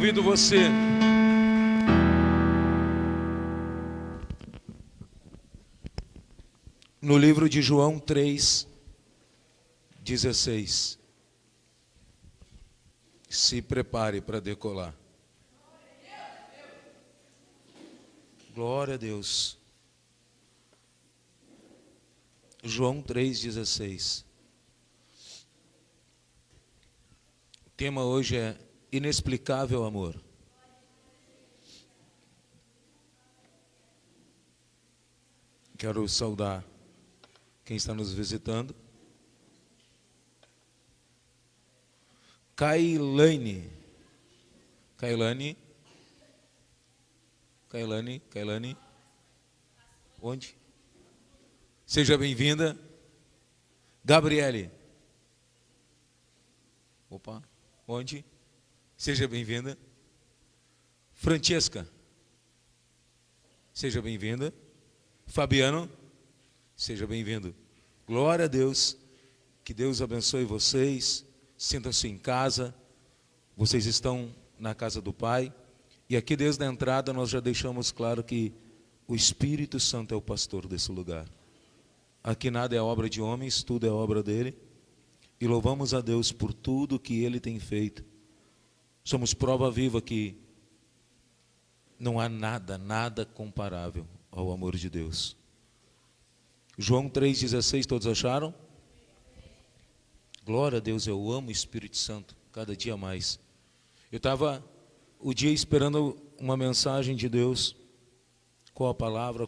convido você no livro de João 3:16. Se prepare para decolar. Glória a Deus. João 3:16. O tema hoje é inexplicável amor. Quero saudar quem está nos visitando. Kailane. Onde? Seja bem-vinda. Gabriele. Opa, onde? Seja bem-vinda. Francesca. Seja bem-vinda. Fabiano. Seja bem-vindo. Glória a Deus. Que Deus abençoe vocês. Sintam-se em casa. Vocês estão na casa do Pai. E aqui desde a entrada nós já deixamos claro que o Espírito Santo é o pastor desse lugar. Aqui nada é obra de homens, tudo é obra dele. E louvamos a Deus por tudo que ele tem feito. Somos prova viva que não há nada comparável ao amor de Deus. João 3,16, todos acharam? Glória a Deus, eu amo o Espírito Santo, cada dia mais. Eu estava o dia esperando uma mensagem de Deus. Qual a palavra?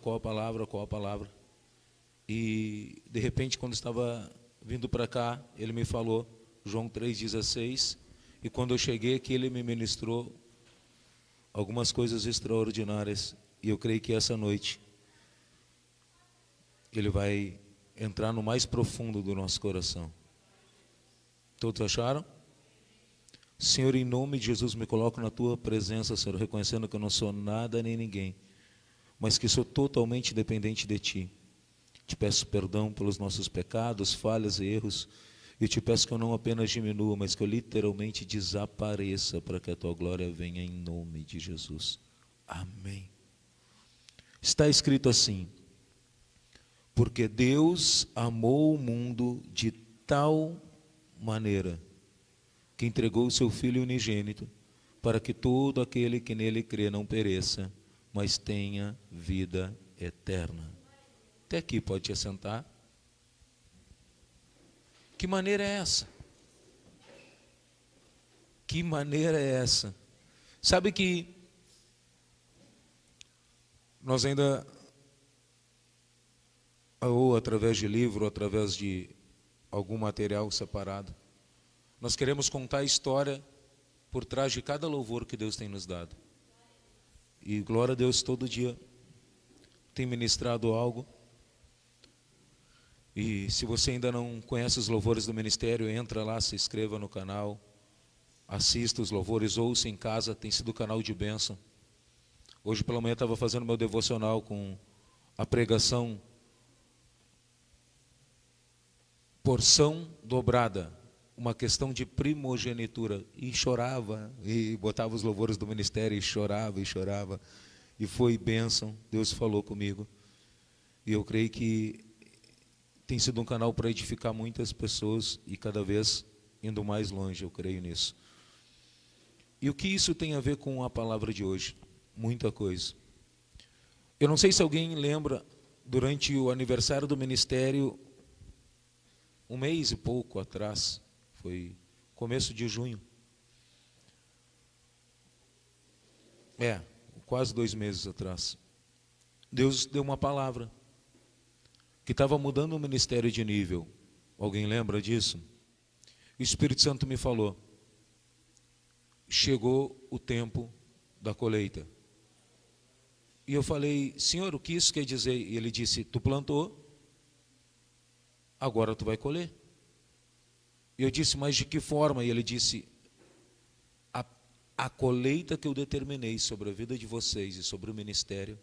E de repente, quando estava vindo para cá, ele me falou, João 3,16. E quando eu cheguei aqui, ele me ministrou algumas coisas extraordinárias. E eu creio que essa noite ele vai entrar no mais profundo do nosso coração. Todos acharam? Senhor, em nome de Jesus, me coloco na tua presença, Senhor, reconhecendo que eu não sou nada nem ninguém, mas que sou totalmente dependente de ti. Te peço perdão pelos nossos pecados, falhas e erros. E te peço que eu não apenas diminua, mas que eu literalmente desapareça para que a tua glória venha em nome de Jesus. Amém. Está escrito assim: porque Deus amou o mundo de tal maneira que entregou o seu Filho unigênito, para que todo aquele que nele crê não pereça, mas tenha vida eterna. Até aqui, pode te assentar. Que maneira é essa? Que maneira é essa? Sabe que nós ainda, ou através de livro, ou através de algum material separado, nós queremos contar a história por trás de cada louvor que Deus tem nos dado. E glória a Deus, todo dia tem ministrado algo. E se você ainda não conhece os louvores do ministério, entra lá, se inscreva no canal, assista os louvores, ouça em casa, tem sido canal de bênção. Hoje pela manhã estava fazendo meu devocional com a pregação porção dobrada, uma questão de primogenitura, e chorava, e botava os louvores do ministério, e chorava, e foi bênção. Deus falou comigo, e eu creio que tem sido um canal para edificar muitas pessoas, e cada vez indo mais longe, eu creio nisso. E o que isso tem a ver com a palavra de hoje? Muita coisa. Eu não sei se alguém lembra, durante o aniversário do ministério, um mês e pouco atrás, foi começo de junho. Quase 2 meses atrás. Deus deu uma palavra que estava mudando o ministério de nível. Alguém lembra disso? O Espírito Santo me falou: chegou o tempo da colheita. E eu falei: Senhor, o que isso quer dizer? E ele disse: tu plantou, agora tu vai colher. E eu disse: mas de que forma? E ele disse: a colheita que eu determinei sobre a vida de vocês e sobre o ministério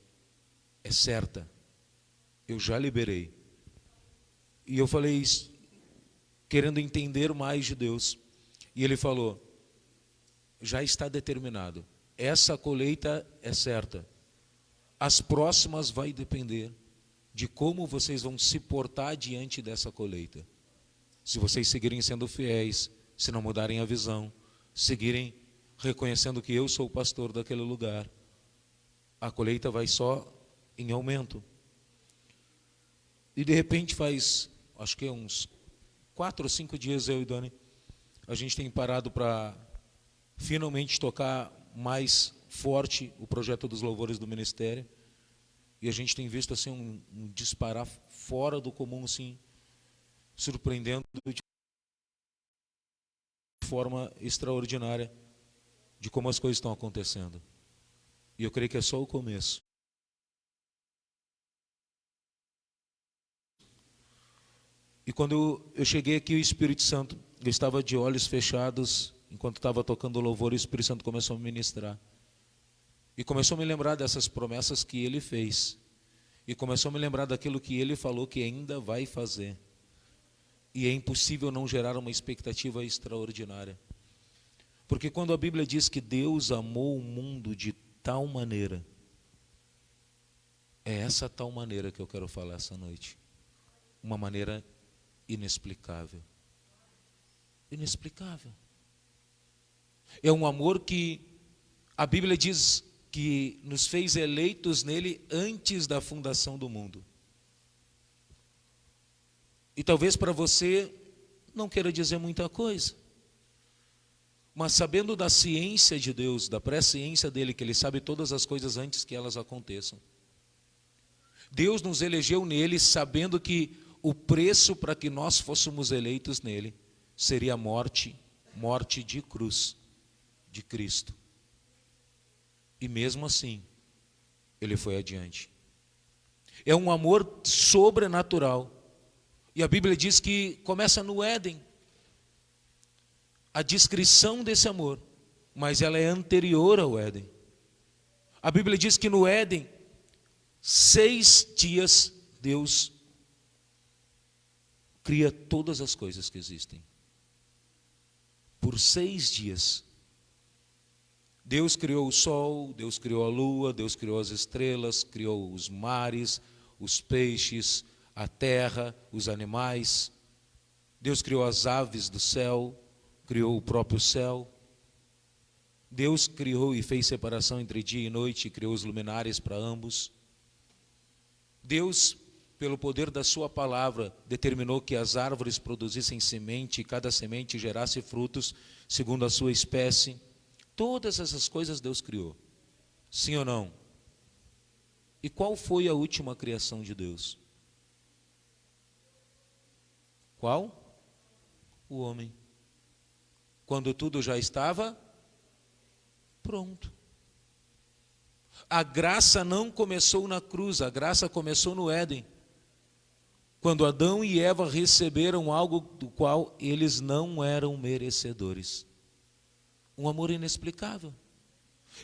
é certa. Eu já liberei. E eu falei, querendo entender mais de Deus. E ele falou: já está determinado. Essa colheita é certa. As próximas vai depender de como vocês vão se portar diante dessa colheita. Se vocês seguirem sendo fiéis, se não mudarem a visão, seguirem reconhecendo que eu sou o pastor daquele lugar, a colheita vai só em aumento. E de repente faz, acho que uns 4 ou 5 dias, eu e Dani, a gente tem parado para finalmente tocar mais forte o projeto dos louvores do ministério. E a gente tem visto assim um disparar fora do comum, assim, surpreendendo de forma extraordinária de como as coisas estão acontecendo. E eu creio que é só o começo. E quando eu cheguei aqui, o Espírito Santo, eu estava de olhos fechados, enquanto estava tocando o louvor, o Espírito Santo começou a me ministrar. E começou a me lembrar dessas promessas que Ele fez. E começou a me lembrar daquilo que Ele falou que ainda vai fazer. E é impossível não gerar uma expectativa extraordinária. Porque quando a Bíblia diz que Deus amou o mundo de tal maneira, é essa tal maneira que eu quero falar essa noite. Uma maneira inexplicável. Inexplicável. É um amor que a Bíblia diz que nos fez eleitos nele antes da fundação do mundo. E talvez para você não queira dizer muita coisa, mas sabendo da ciência de Deus, da presciência dele, que ele sabe todas as coisas antes que elas aconteçam. Deus nos elegeu nele sabendo que o preço para que nós fôssemos eleitos nele seria a morte de cruz de Cristo. E mesmo assim, ele foi adiante. É um amor sobrenatural. E a Bíblia diz que começa no Éden. A descrição desse amor, mas ela é anterior ao Éden. A Bíblia diz que no Éden, 6 dias, Deus cria todas as coisas que existem. Por 6 dias. Deus criou o sol, Deus criou a lua, Deus criou as estrelas, criou os mares, os peixes, a terra, os animais. Deus criou as aves do céu, criou o próprio céu. Deus criou e fez separação entre dia e noite, e criou os luminares para ambos. Deus, pelo poder da sua palavra, determinou que as árvores produzissem semente, e cada semente gerasse frutos segundo a sua espécie. Todas essas coisas Deus criou. Sim ou não? E qual foi a última criação de Deus? Qual? O homem. Quando tudo já estava pronto. A graça não começou na cruz, a graça começou no Éden. Quando Adão e Eva receberam algo do qual eles não eram merecedores. Um amor inexplicável.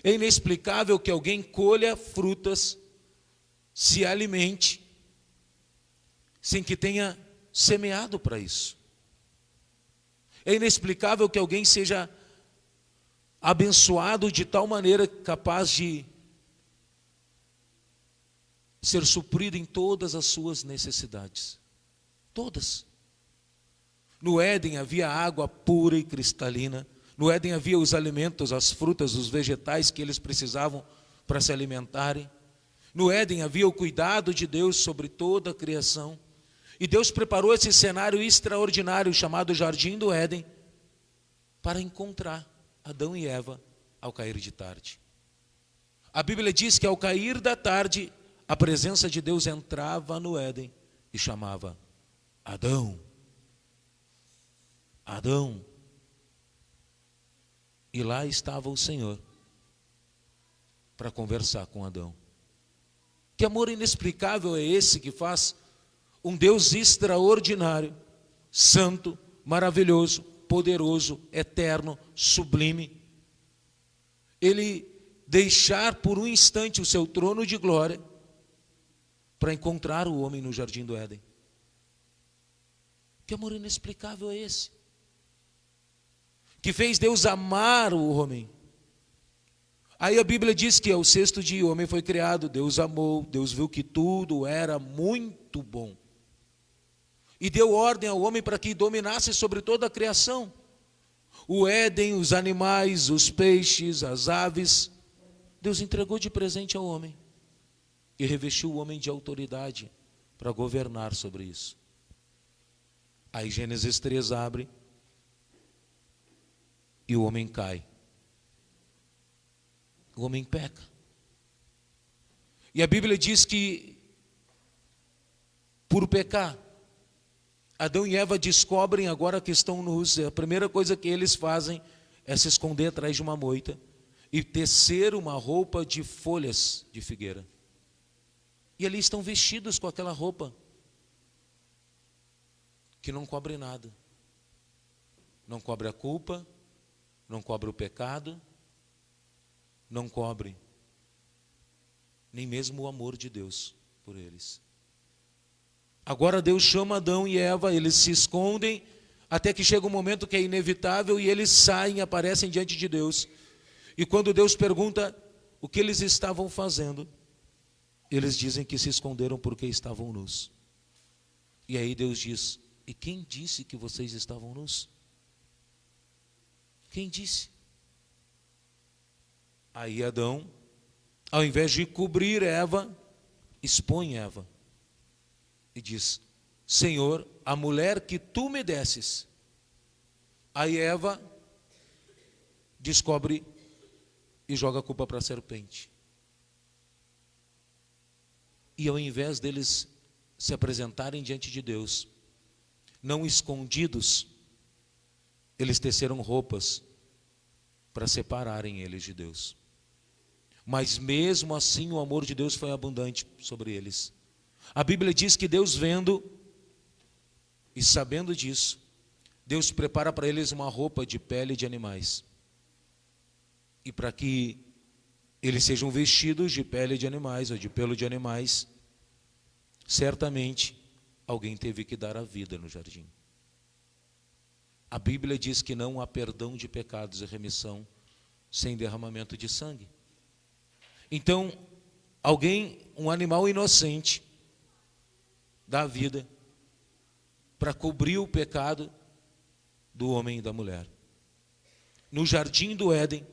É inexplicável que alguém colha frutas, se alimente, sem que tenha semeado para isso. É inexplicável que alguém seja abençoado de tal maneira capaz de ser suprido em todas as suas necessidades. Todas. No Éden havia água pura e cristalina. No Éden havia os alimentos, as frutas, os vegetais que eles precisavam para se alimentarem. No Éden havia o cuidado de Deus sobre toda a criação. E Deus preparou esse cenário extraordinário chamado Jardim do Éden para encontrar Adão e Eva ao cair de tarde. A Bíblia diz que ao cair da tarde, a presença de Deus entrava no Éden e chamava: Adão, Adão. E lá estava o Senhor para conversar com Adão. Que amor inexplicável é esse que faz um Deus extraordinário, santo, maravilhoso, poderoso, eterno, sublime, ele deixar por um instante o seu trono de glória para encontrar o homem no jardim do Éden. Que amor inexplicável é esse? que fez Deus amar o homem. Aí a Bíblia diz que ao sexto dia o homem foi criado, Deus amou, Deus viu que tudo era muito bom. E deu ordem ao homem para que dominasse sobre toda a criação. O Éden, os animais, os peixes, as aves, Deus entregou de presente ao homem. E revestiu o homem de autoridade para governar sobre isso. Aí Gênesis 3 abre e o homem cai. O homem peca. E a Bíblia diz que, por pecar, Adão e Eva descobrem agora que estão nus. A primeira coisa que eles fazem é se esconder atrás de uma moita e tecer uma roupa de folhas de figueira. E ali estão vestidos com aquela roupa que não cobre nada. Não cobre a culpa, não cobre o pecado, não cobre nem mesmo o amor de Deus por eles. Agora Deus chama Adão e Eva, eles se escondem, até que chega um momento que é inevitável e eles saem, aparecem diante de Deus. E quando Deus pergunta o que eles estavam fazendo, eles dizem que se esconderam porque estavam nus. E aí Deus diz: e quem disse que vocês estavam nus? Quem disse? Aí Adão, ao invés de cobrir Eva, expõe Eva. E diz: Senhor, a mulher que tu me desses. Aí Eva descobre e joga a culpa para a serpente. E ao invés deles se apresentarem diante de Deus, não escondidos, eles teceram roupas para separarem eles de Deus. Mas mesmo assim o amor de Deus foi abundante sobre eles. A Bíblia diz que Deus, vendo e sabendo disso, Deus prepara para eles uma roupa de pele de animais. E para que eles sejam vestidos de pele de animais ou de pelo de animais, certamente alguém teve que dar a vida no jardim. A Bíblia diz que não há perdão de pecados e remissão sem derramamento de sangue. Então, alguém, um animal inocente, dá a vida para cobrir o pecado do homem e da mulher. No jardim do Éden,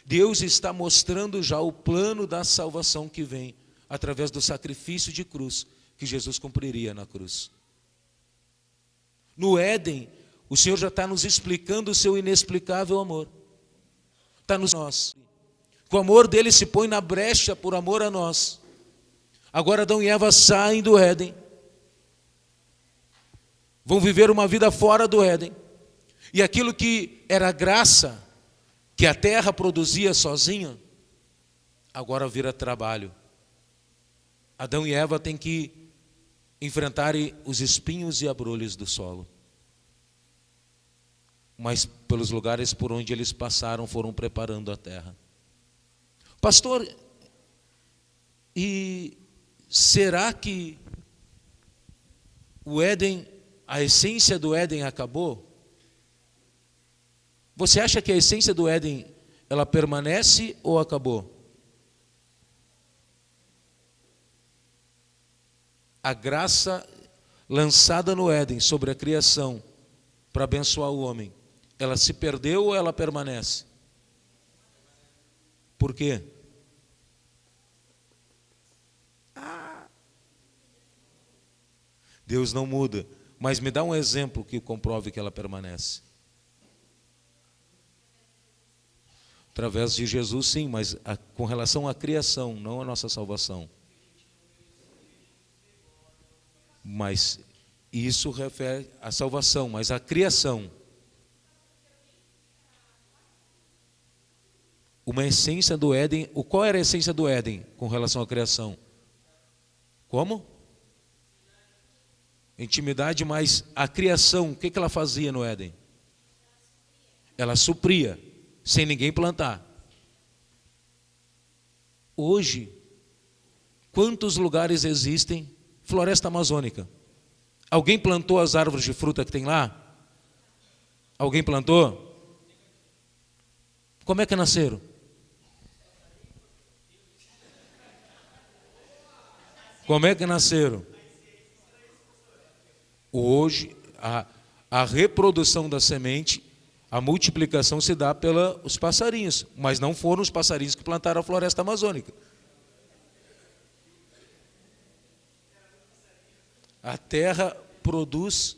Deus está mostrando já o plano da salvação que vem através do sacrifício de cruz que Jesus cumpriria na cruz. No Éden, o Senhor já está nos explicando o seu inexplicável amor. Está nos nós. O amor dele se põe na brecha por amor a nós. Agora Adão e Eva saem do Éden. Vão viver uma vida fora do Éden. E aquilo que era graça, que a terra produzia sozinha, agora vira trabalho. Adão e Eva têm que enfrentar os espinhos e abrolhos do solo. Mas pelos lugares por onde eles passaram, foram preparando a terra. Pastor, e será que o Éden, a essência do Éden acabou? Você acha que a essência do Éden, ela permanece ou acabou? A graça lançada no Éden sobre a criação para abençoar o homem, ela se perdeu ou ela permanece? Por quê? Deus não muda, mas me dá um exemplo que comprove que ela permanece. Através de Jesus, sim, mas com relação à criação, não à nossa salvação. Mas isso refere à salvação, mas à criação. Uma essência do Éden. Qual era a essência do Éden com relação à criação? Como? Intimidade, mas a criação, o que ela fazia no Éden? Ela supria, sem ninguém plantar. Hoje, quantos lugares existem? Floresta amazônica. Alguém plantou as árvores de fruta que tem lá? Alguém plantou? Como é que nasceram? Como é que nasceram? Hoje, a reprodução da semente, a multiplicação se dá pelos passarinhos, mas não foram os passarinhos que plantaram a floresta amazônica. A terra produz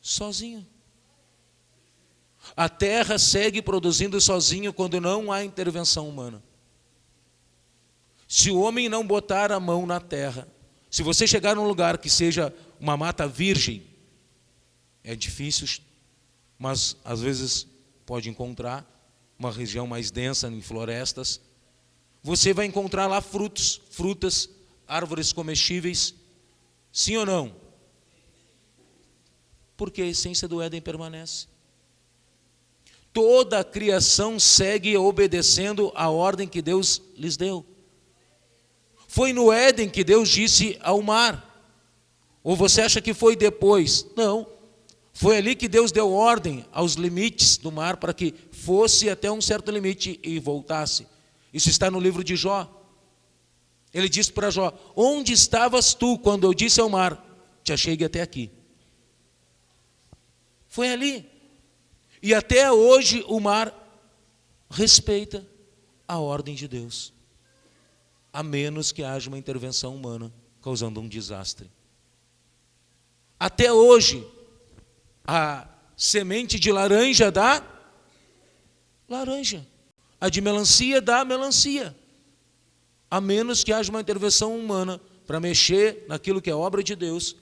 sozinha. A terra segue produzindo sozinho quando não há intervenção humana. Se o homem não botar a mão na terra, se você chegar num lugar que seja uma mata virgem, é difícil, mas às vezes pode encontrar uma região mais densa em florestas, você vai encontrar lá frutos, frutas, árvores comestíveis, sim ou não? Porque a essência do Éden permanece. Toda a criação segue obedecendo a ordem que Deus lhes deu. Foi no Éden que Deus disse ao mar. Ou você acha que foi depois? Não. Foi ali que Deus deu ordem aos limites do mar para que fosse até um certo limite e voltasse. Isso está no livro de Jó. Ele disse para Jó: onde estavas tu quando eu disse ao mar, te achegue até aqui? Foi ali. E até hoje o mar respeita a ordem de Deus, a menos que haja uma intervenção humana causando um desastre. Até hoje, a semente de laranja dá laranja, a de melancia dá melancia, a menos que haja uma intervenção humana para mexer naquilo que é obra de Deus.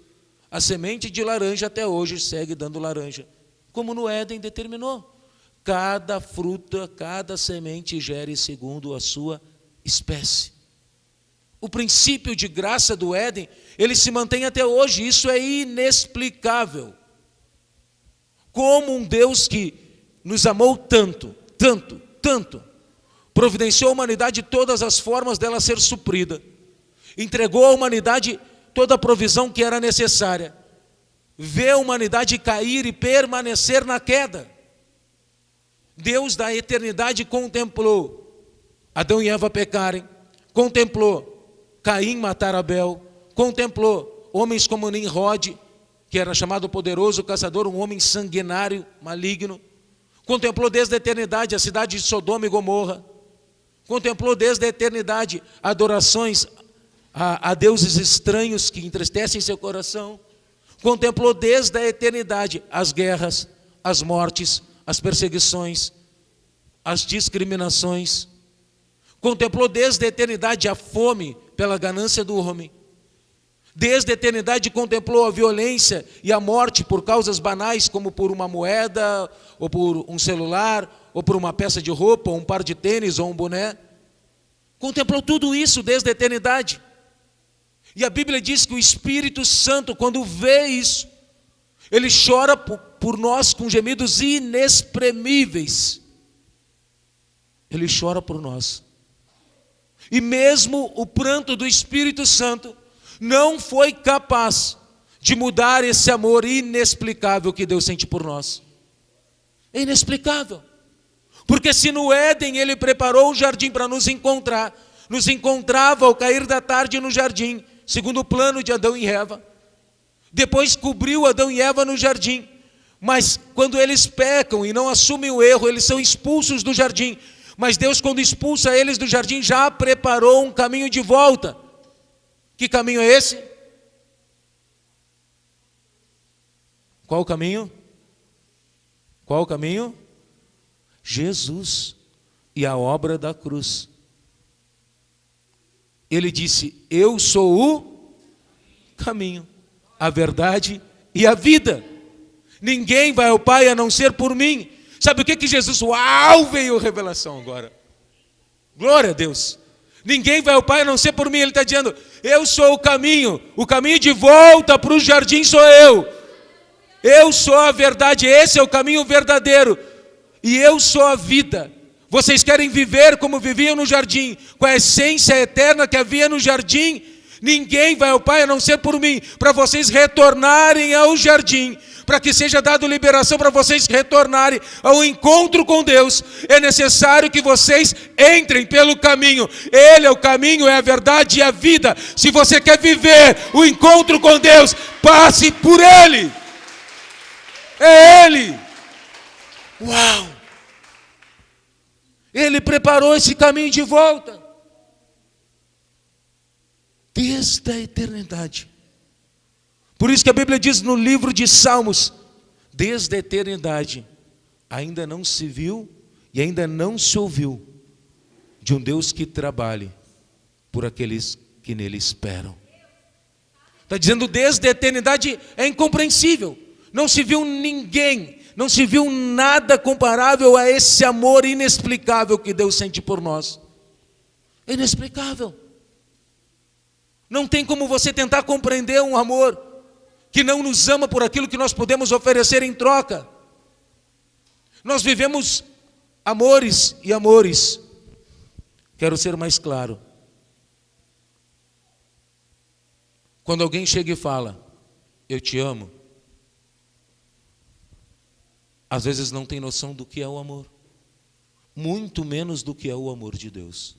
A semente de laranja até hoje segue dando laranja, como no Éden determinou. Cada fruta, cada semente gere segundo a sua espécie. O princípio de graça do Éden, ele se mantém até hoje. Isso é inexplicável. Como um Deus que nos amou tanto, tanto, tanto, providenciou a humanidade de todas as formas dela ser suprida, entregou à humanidade toda a provisão que era necessária, vê a humanidade cair e permanecer na queda. Deus da eternidade contemplou Adão e Eva pecarem, contemplou Caim matar Abel, contemplou homens como Nimrod, que era chamado poderoso caçador, um homem sanguinário, maligno, contemplou desde a eternidade a cidade de Sodoma e Gomorra, contemplou desde a eternidade adorações a deuses estranhos que entristecem seu coração, contemplou desde a eternidade as guerras, as mortes, as perseguições, as discriminações, contemplou desde a eternidade a fome pela ganância do homem, desde a eternidade contemplou a violência e a morte por causas banais, como por uma moeda, ou por um celular, ou por uma peça de roupa, ou um par de tênis, ou um boné. Contemplou tudo isso desde a eternidade. E a Bíblia diz que o Espírito Santo, quando vê isso, ele chora por nós com gemidos inexprimíveis. Ele chora por nós. E mesmo o pranto do Espírito Santo não foi capaz de mudar esse amor inexplicável que Deus sente por nós. É inexplicável. Porque se no Éden ele preparou um jardim para nos encontrar, nos encontrava ao cair da tarde no jardim, segundo o plano de Adão e Eva. Depois cobriu Adão e Eva no jardim. Mas quando eles pecam e não assumem o erro, eles são expulsos do jardim. Mas Deus, quando expulsa eles do jardim, já preparou um caminho de volta. Que caminho é esse? Qual o caminho? Qual o caminho? Jesus e a obra da cruz. Ele disse: eu sou o caminho, a verdade e a vida. Ninguém vai ao Pai a não ser por mim. Sabe o que Jesus... Uau, veio a revelação agora. Glória a Deus. Ninguém vai ao Pai a não ser por mim. Ele está dizendo: eu sou o caminho de volta para o jardim sou eu. Eu sou a verdade, esse é o caminho verdadeiro. E eu sou a vida. Vocês querem viver como viviam no jardim, com a essência eterna que havia no jardim? Ninguém vai ao Pai a não ser por mim, para vocês retornarem ao jardim, para que seja dado liberação para vocês retornarem ao encontro com Deus. É necessário que vocês entrem pelo caminho. Ele é o caminho, é a verdade e a vida. Se você quer viver o encontro com Deus, passe por Ele. É Ele. Uau! Ele preparou esse caminho de volta. Desde a eternidade. Por isso que a Bíblia diz no livro de Salmos, desde a eternidade, ainda não se viu e ainda não se ouviu de um Deus que trabalhe por aqueles que nele esperam. Está dizendo desde a eternidade, é incompreensível. Não se viu ninguém, não se viu nada comparável a esse amor inexplicável que Deus sente por nós. É inexplicável. Não tem como você tentar compreender um amor que não nos ama por aquilo que nós podemos oferecer em troca. Nós vivemos amores e amores. Quero ser mais claro. Quando alguém chega e fala, eu te amo, às vezes não tem noção do que é o amor. Muito menos do que é o amor de Deus.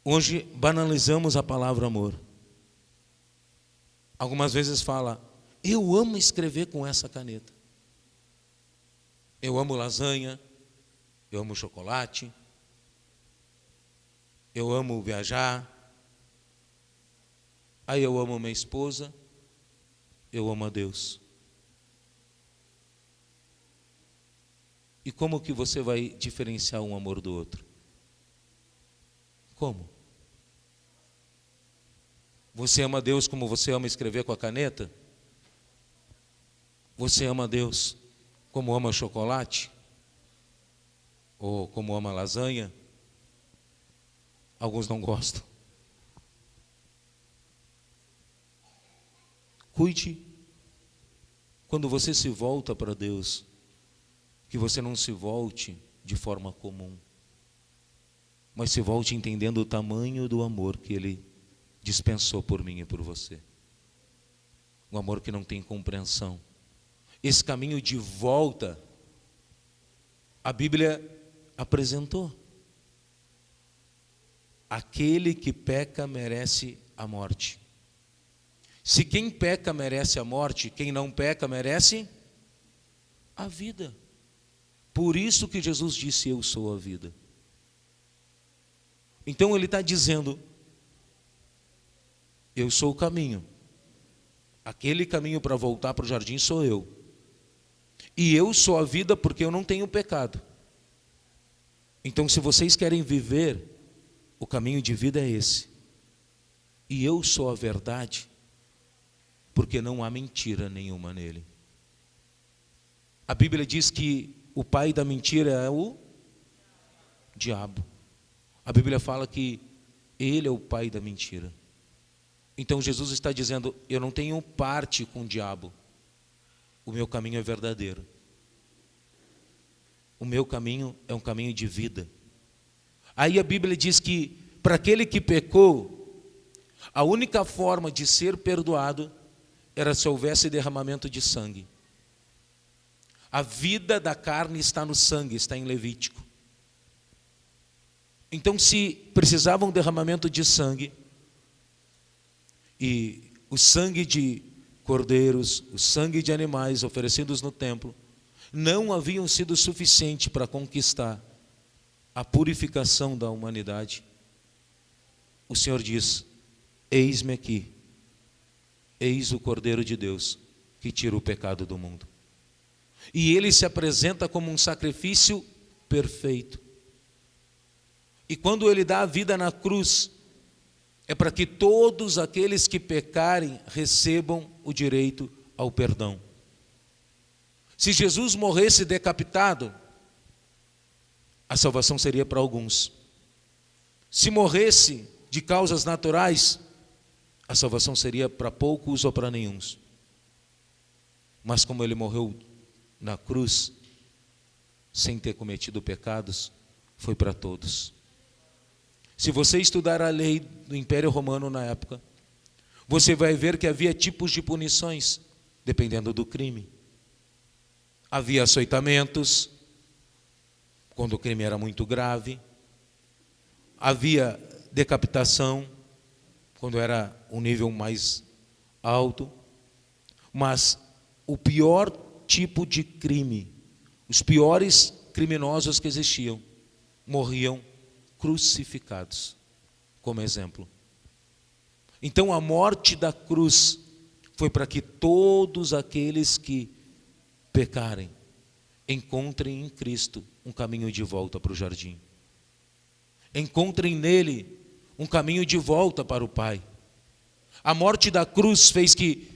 Hoje banalizamos a palavra amor. Algumas vezes fala, eu amo escrever com essa caneta. Eu amo lasanha, eu amo chocolate, eu amo viajar, aí eu amo minha esposa, eu amo a Deus. E como que você vai diferenciar um amor do outro? Como? Você ama Deus como você ama escrever com a caneta? Você ama Deus como ama chocolate? Ou como ama lasanha? Alguns não gostam. Cuide, quando você se volta para Deus, que você não se volte de forma comum, mas se volte entendendo o tamanho do amor que Ele dispensou por mim e por você. Um amor que não tem compreensão. Esse caminho de volta, a Bíblia apresentou. Aquele que peca merece a morte. Se quem peca merece a morte, quem não peca merece a vida. Por isso que Jesus disse, eu sou a vida. Então Ele está dizendo, eu sou o caminho. Aquele caminho para voltar para o jardim sou eu. E eu sou a vida porque eu não tenho pecado. Então se vocês querem viver, o caminho de vida é esse. E eu sou a verdade, porque não há mentira nenhuma nele. A Bíblia diz que o pai da mentira é o diabo. A Bíblia fala que ele é o pai da mentira. Então Jesus está dizendo, eu não tenho parte com o diabo. O meu caminho é verdadeiro. O meu caminho é um caminho de vida. Aí a Bíblia diz que para aquele que pecou, a única forma de ser perdoado era se houvesse derramamento de sangue. A vida da carne está no sangue, está em Levítico. Então, se precisavam de derramamento de sangue, e o sangue de cordeiros, o sangue de animais oferecidos no templo, não haviam sido suficiente para conquistar a purificação da humanidade, o Senhor diz, eis-me aqui, eis o Cordeiro de Deus, que tira o pecado do mundo. E Ele se apresenta como um sacrifício perfeito. E quando Ele dá a vida na cruz, é para que todos aqueles que pecarem recebam o direito ao perdão. Se Jesus morresse decapitado, a salvação seria para alguns. Se morresse de causas naturais, a salvação seria para poucos ou para nenhuns. Mas como Ele morreu na cruz, sem ter cometido pecados, foi para todos. Se você estudar a lei do Império Romano na época, você vai ver que havia tipos de punições, dependendo do crime. Havia açoitamentos, quando o crime era muito grave. Havia decapitação, quando era um nível mais alto. Mas o pior tipo de crime, os piores criminosos que existiam, morriam crucificados, como exemplo. Então a morte da cruz foi para que todos aqueles que pecarem encontrem em Cristo um caminho de volta para o jardim. Encontrem nele um caminho de volta para o Pai. A morte da cruz fez que,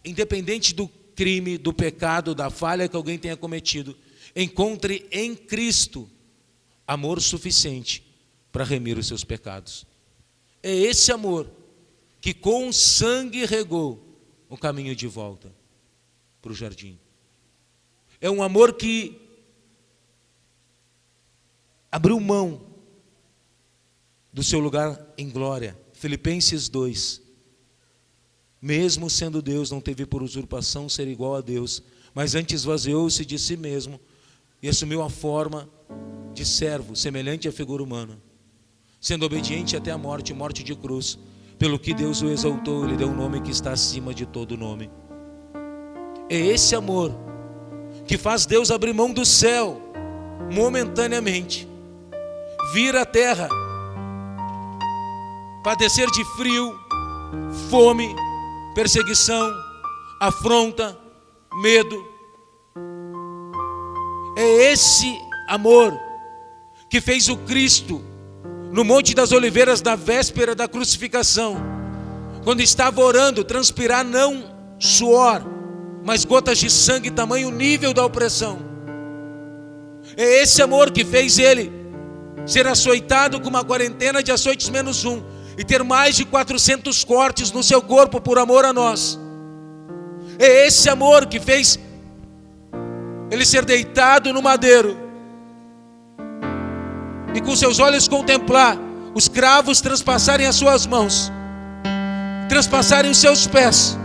independente do crime, do pecado, da falha que alguém tenha cometido, encontre em Cristo amor suficiente para remir os seus pecados. É esse amor que com sangue regou o caminho de volta para o jardim. É um amor que abriu mão do seu lugar em glória. Filipenses 2. Mesmo sendo Deus, não teve por usurpação ser igual a Deus, mas antes esvaziou-se de si mesmo e assumiu a forma de servo, semelhante à figura humana, sendo obediente até a morte, morte de cruz. Pelo que Deus o exaltou, Ele deu um nome que está acima de todo nome. É esse amor que faz Deus abrir mão do céu, momentaneamente, vir à terra, padecer de frio, fome, perseguição, afronta, medo. É esse amor que fez o Cristo no Monte das Oliveiras, na véspera da crucificação, quando estava orando, transpirar não suor, mas gotas de sangue, tamanho nível da opressão. É esse amor que fez ele ser açoitado com uma quarentena de açoites menos um e ter mais de 400 cortes no seu corpo por amor a nós. É esse amor que fez ele ser deitado no madeiro e com seus olhos contemplar os cravos transpassarem as suas mãos, transpassarem os seus pés,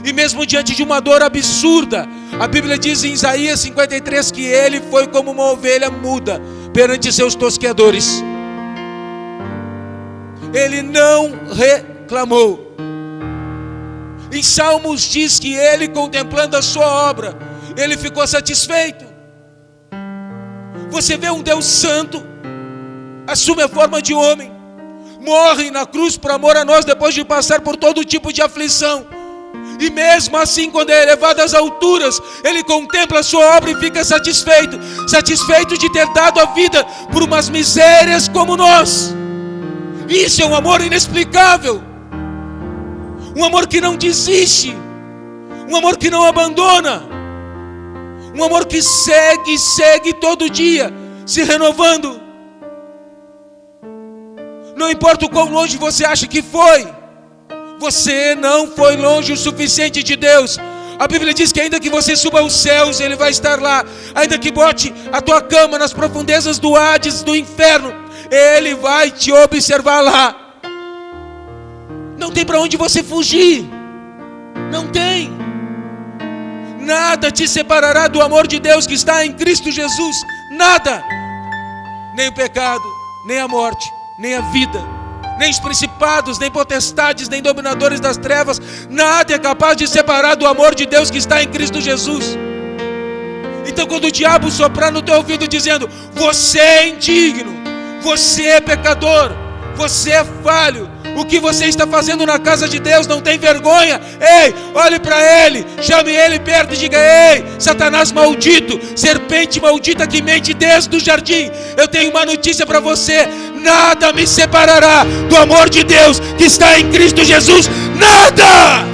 e mesmo diante de uma dor absurda, a Bíblia diz em Isaías 53 que ele foi como uma ovelha muda perante seus tosqueadores. Ele não reclamou. Em Salmos diz que ele, contemplando a sua obra, ele ficou satisfeito. Você vê um Deus santo, assume a forma de homem, morre na cruz por amor a nós, depois de passar por todo tipo de aflição, e mesmo assim, quando é elevado às alturas, ele contempla a sua obra e fica satisfeito, satisfeito de ter dado a vida por umas misérias como nós. Isso é um amor inexplicável, um amor que não desiste, um amor que não abandona, um amor que segue todo dia, se renovando. Não importa o quão longe você acha que foi, você não foi longe o suficiente de Deus. A Bíblia diz que ainda que você suba aos céus, Ele vai estar lá. Ainda que bote a tua cama nas profundezas do Hades, do inferno, Ele vai te observar lá. Não tem para onde você fugir. Não tem. Nada te separará do amor de Deus que está em Cristo Jesus. Nada. Nem o pecado, nem a morte, nem a vida, nem os principados, nem potestades, nem dominadores das trevas. Nada é capaz de separar do amor de Deus que está em Cristo Jesus. Então quando o diabo soprar no teu ouvido dizendo: você é indigno, você é pecador, você é falho, o que você está fazendo na casa de Deus, não tem vergonha? Ei, olhe para ele, chame ele perto e diga: ei, Satanás maldito, serpente maldita que mente desde o jardim, eu tenho uma notícia para você: nada me separará do amor de Deus que está em Cristo Jesus. Nada!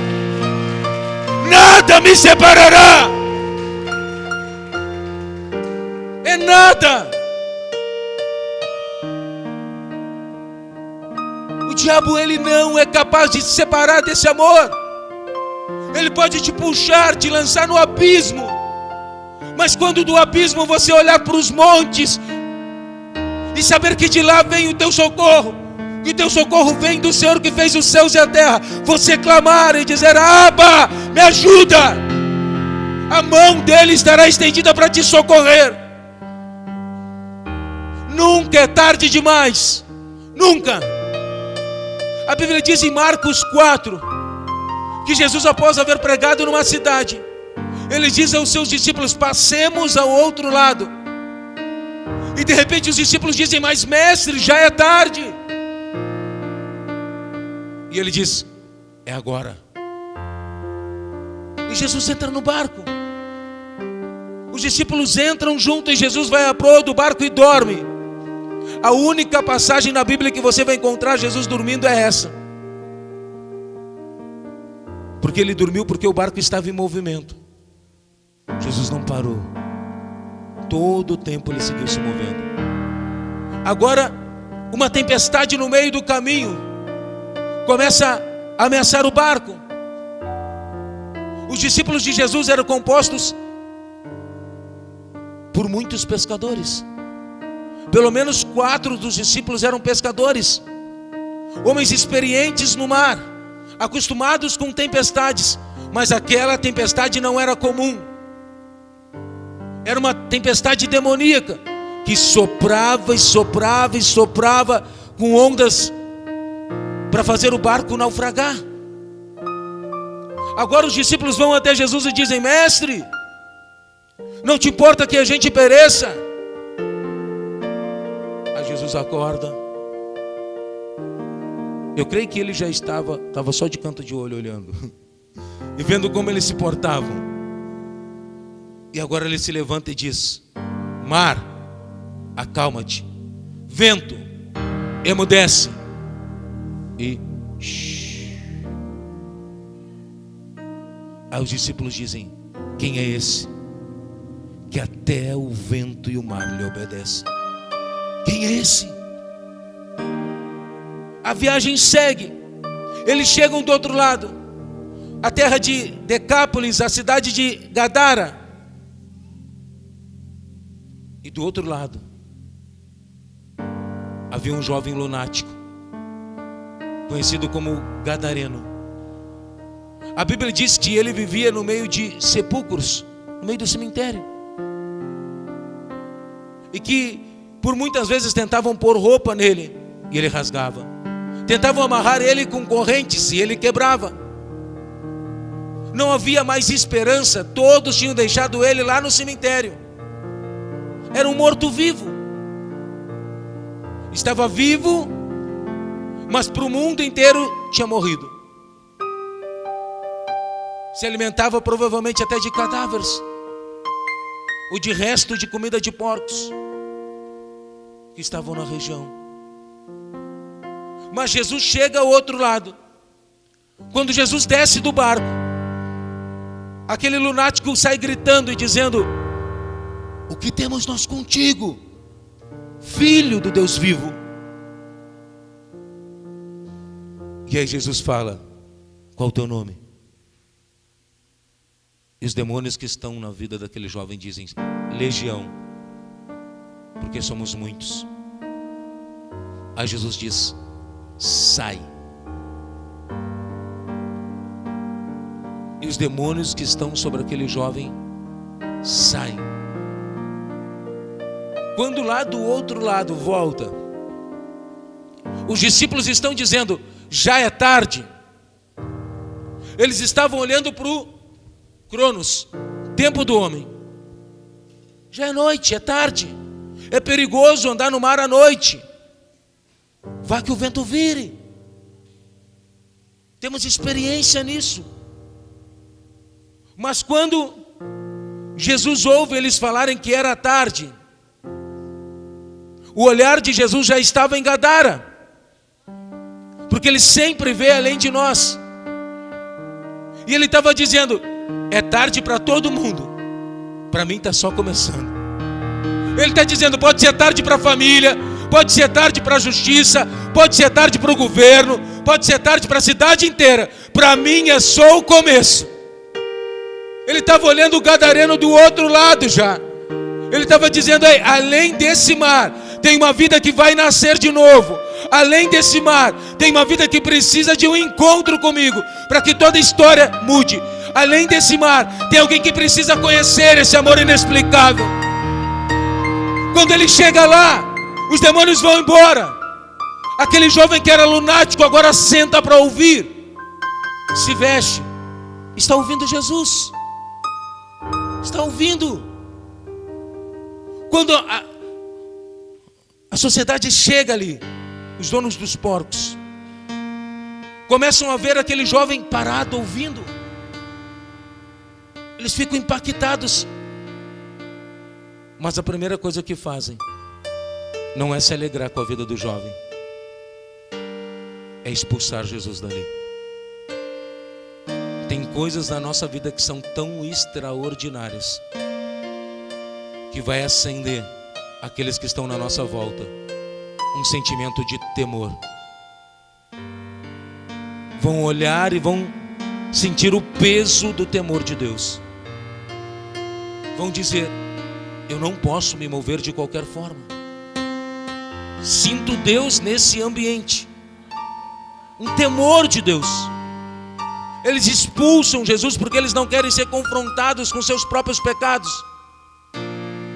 Nada me separará. É nada. O diabo, ele não é capaz de se separar desse amor. Ele pode te puxar, te lançar no abismo, mas quando do abismo você olhar para os montes e saber que de lá vem o teu socorro, que o teu socorro vem do Senhor que fez os céus e a terra. Você clamar e dizer: Abba, me ajuda. A mão dele estará estendida para te socorrer. Nunca é tarde demais, nunca. A Bíblia diz em Marcos 4 que Jesus, após haver pregado numa cidade, ele diz aos seus discípulos: passemos ao outro lado. E de repente os discípulos dizem: mas mestre, já é tarde. E ele diz: é agora. E Jesus entra no barco. Os discípulos entram junto e Jesus vai à proa do barco e dorme. A única passagem na Bíblia que você vai encontrar Jesus dormindo é essa. Porque ele dormiu porque o barco estava em movimento. Jesus não parou. Todo o tempo ele seguiu se movendo. Agora, uma tempestade no meio do caminho começa a ameaçar o barco. Os discípulos de Jesus eram compostos por muitos pescadores. Pelo menos 4 dos discípulos eram pescadores, homens experientes no mar, acostumados com tempestades. Mas aquela tempestade não era comum. Era uma tempestade demoníaca, que soprava e soprava e soprava, com ondas para fazer o barco naufragar. Agora os discípulos vão até Jesus e dizem: mestre, não te importa que a gente pereça? Aí Jesus acorda. Eu creio que ele já estava só de canto de olho olhando e vendo como eles se portavam. E agora ele se levanta e diz: mar, acalma-te. Vento, emudece. E aí os discípulos dizem: quem é esse que até o vento e o mar lhe obedecem? Quem é esse? A viagem segue. Eles chegam do outro lado, a terra de Decápolis, a cidade de Gadara. E do outro lado havia um jovem lunático, conhecido como Gadareno. A Bíblia diz que ele vivia no meio de sepulcros, no meio do cemitério, e que por muitas vezes tentavam pôr roupa nele e ele rasgava, tentavam amarrar ele com correntes e ele quebrava. Não havia mais esperança, todos tinham deixado ele lá no cemitério. Era um morto-vivo. Estava vivo, mas para o mundo inteiro tinha morrido. Se alimentava provavelmente até de cadáveres, ou de resto de comida de porcos que estavam na região. Mas Jesus chega ao outro lado. Quando Jesus desce do barco, aquele lunático sai gritando e dizendo: o que temos nós contigo, Filho do Deus vivo? E aí Jesus fala: qual o teu nome? E os demônios que estão na vida daquele jovem dizem: Legião, porque somos muitos. Aí Jesus diz: sai. E os demônios que estão sobre aquele jovem saem. Quando lá do outro lado volta, os discípulos estão dizendo: já é tarde. Eles estavam olhando para o Cronos, tempo do homem. Já é noite, é tarde. É perigoso andar no mar à noite. Vá que o vento vire. Temos experiência nisso. Mas quando Jesus ouve eles falarem que era tarde, o olhar de Jesus já estava em Gadara, porque ele sempre vê além de nós. E ele estava dizendo: é tarde para todo mundo, para mim está só começando. Ele está dizendo: pode ser tarde para a família, pode ser tarde para a justiça, pode ser tarde para o governo, pode ser tarde para a cidade inteira, para mim é só o começo. Ele estava olhando o gadareno do outro lado já. Ele estava dizendo aí, além desse mar, tem uma vida que vai nascer de novo. Além desse mar, tem uma vida que precisa de um encontro comigo, para que toda a história mude. Além desse mar, tem alguém que precisa conhecer esse amor inexplicável. Quando ele chega lá, os demônios vão embora. Aquele jovem que era lunático agora senta para ouvir, se veste, está ouvindo Jesus. Está ouvindo. Quando a sociedade chega ali, os donos dos porcos começam a ver aquele jovem parado ouvindo. Eles ficam impactados. Mas a primeira coisa que fazem não é se alegrar com a vida do jovem, é expulsar Jesus dali. Tem coisas na nossa vida que são tão extraordinárias que vai acender aqueles que estão na nossa volta um sentimento de temor. Vão olhar e vão sentir o peso do temor de Deus. Vão dizer: eu não posso me mover de qualquer forma. Sinto Deus nesse ambiente. Um temor de Deus. Eles expulsam Jesus porque eles não querem ser confrontados com seus próprios pecados.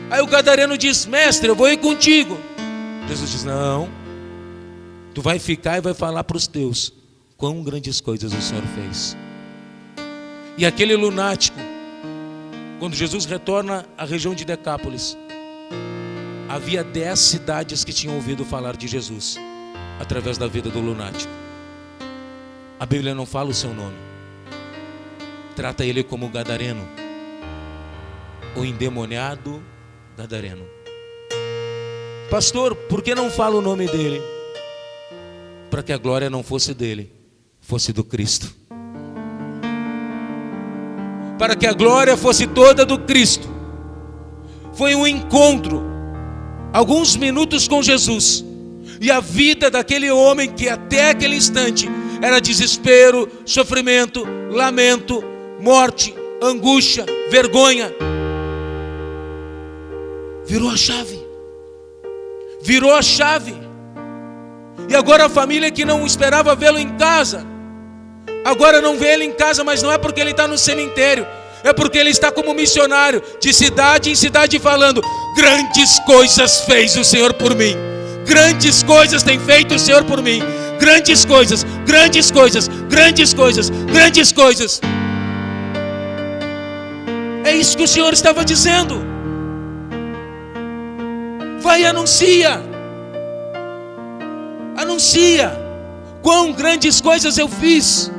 Aí o gadareno diz: mestre, eu vou ir contigo. Jesus diz: não, tu vai ficar e vai falar para os teus quão grandes coisas o Senhor fez. E aquele lunático, quando Jesus retorna à região de Decápolis, havia 10 cidades que tinham ouvido falar de Jesus através da vida do lunático. A Bíblia não fala o seu nome, trata ele como gadareno, o endemoniado gadareno. Pastor, por que não fala o nome dele? Para que a glória não fosse dele, fosse do Cristo. Para que a glória fosse toda do Cristo. Foi um encontro, alguns minutos com Jesus, e a vida daquele homem que até aquele instante era desespero, sofrimento, lamento, morte, angústia, vergonha, virou a chave. Virou a chave. E agora a família que não esperava vê-lo em casa, agora não vê ele em casa, mas não é porque ele está no cemitério, é porque ele está como missionário, de cidade em cidade, falando: grandes coisas fez o Senhor por mim. Grandes coisas tem feito o Senhor por mim. Grandes coisas, grandes coisas, grandes coisas, grandes coisas. É isso que o Senhor estava dizendo. Vai e anuncia. Anuncia quão grandes coisas eu fiz.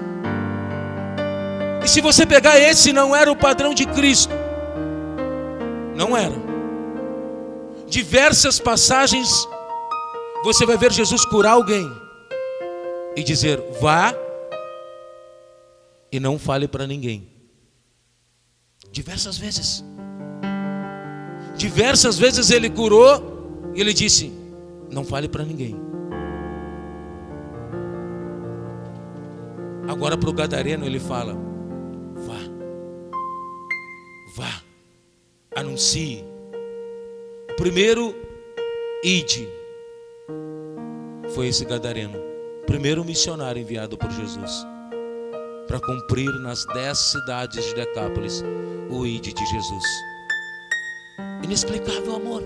E se você pegar, esse não era o padrão de Cristo. Não era. Diversas passagens você vai ver Jesus curar alguém e dizer: vá e não fale para ninguém. Diversas vezes. Diversas vezes ele curou e ele disse: não fale para ninguém. Agora para o gadareno ele fala: vá, anuncie. O primeiro, ide, foi esse gadareno, primeiro missionário enviado por Jesus para cumprir nas 10 cidades de Decápolis o ide de Jesus. Inexplicável amor,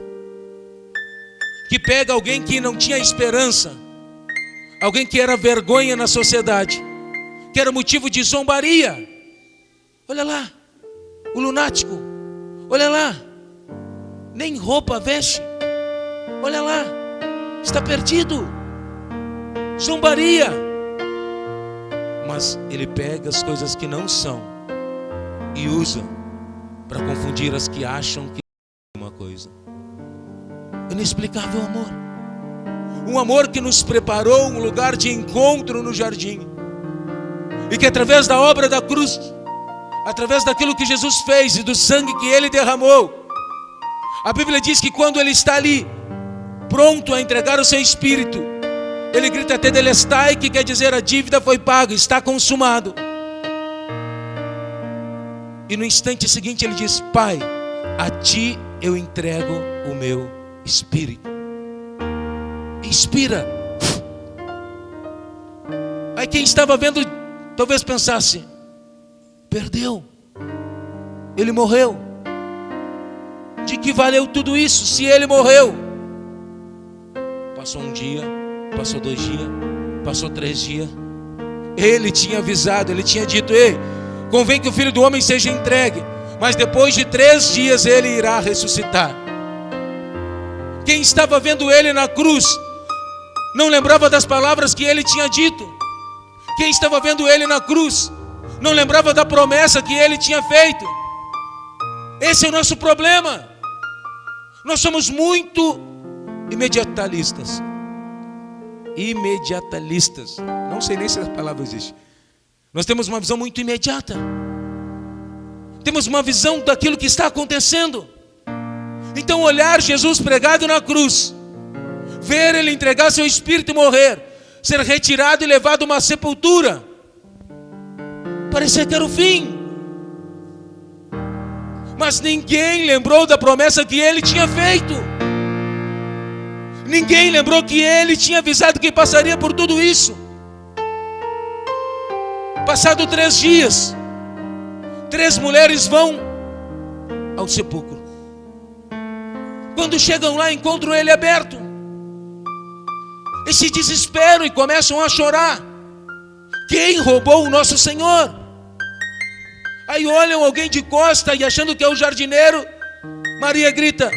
que pega alguém que não tinha esperança, alguém que era vergonha na sociedade, que era motivo de zombaria. Olha lá, o lunático, olha lá, nem roupa veste, olha lá, está perdido, zombaria. Mas ele pega as coisas que não são e usa para confundir as que acham que é uma coisa. Inexplicável amor. Um amor que nos preparou um lugar de encontro no jardim, e que através da obra da cruz, através daquilo que Jesus fez e do sangue que ele derramou, a Bíblia diz que quando ele está ali pronto a entregar o seu espírito, ele grita tetelestai, que quer dizer a dívida foi paga, está consumado. E no instante seguinte ele diz: Pai, a ti eu entrego o meu espírito. Inspira. Aí quem estava vendo talvez pensasse: perdeu, ele morreu. De que valeu tudo isso se ele morreu? Passou um dia, passou 2 dias, passou 3 dias. Ele tinha avisado, ele tinha dito: ei, convém que o Filho do Homem seja entregue, mas depois de 3 dias ele irá ressuscitar. Quem estava vendo ele na cruz não lembrava das palavras que ele tinha dito. Quem estava vendo ele na cruz não lembrava da promessa que ele tinha feito. Esse é o nosso problema. Nós somos muito imediatalistas. Imediatalistas. Não sei nem se essa palavra existe. Nós temos uma visão muito imediata. Temos uma visão daquilo que está acontecendo. Então olhar Jesus pregado na cruz, ver ele entregar seu espírito e morrer, ser retirado e levado a uma sepultura, parecia que era o fim. Mas ninguém lembrou da promessa que ele tinha feito. Ninguém lembrou que ele tinha avisado que passaria por tudo isso. Passado 3 dias, 3 mulheres vão ao sepulcro. Quando chegam lá, encontram ele aberto. E se desesperam e começam a chorar. Quem roubou o nosso Senhor? Aí olham alguém de costa e achando que é o jardineiro, Maria grita: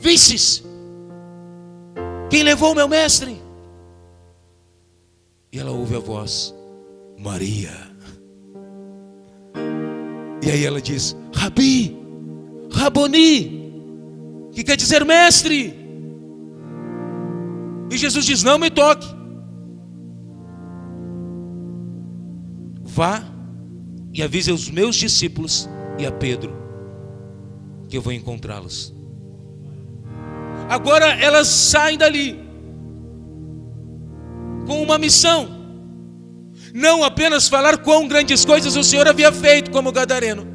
vistes quem levou o meu mestre? E ela ouve a voz: Maria. E aí ela diz: Rabi, Raboni, que quer dizer mestre. E Jesus diz: não me toque. Vá e avise aos meus discípulos e a Pedro que eu vou encontrá-los. Agora elas saem dali com uma missão. Não apenas falar quão grandes coisas o Senhor havia feito como gadareno,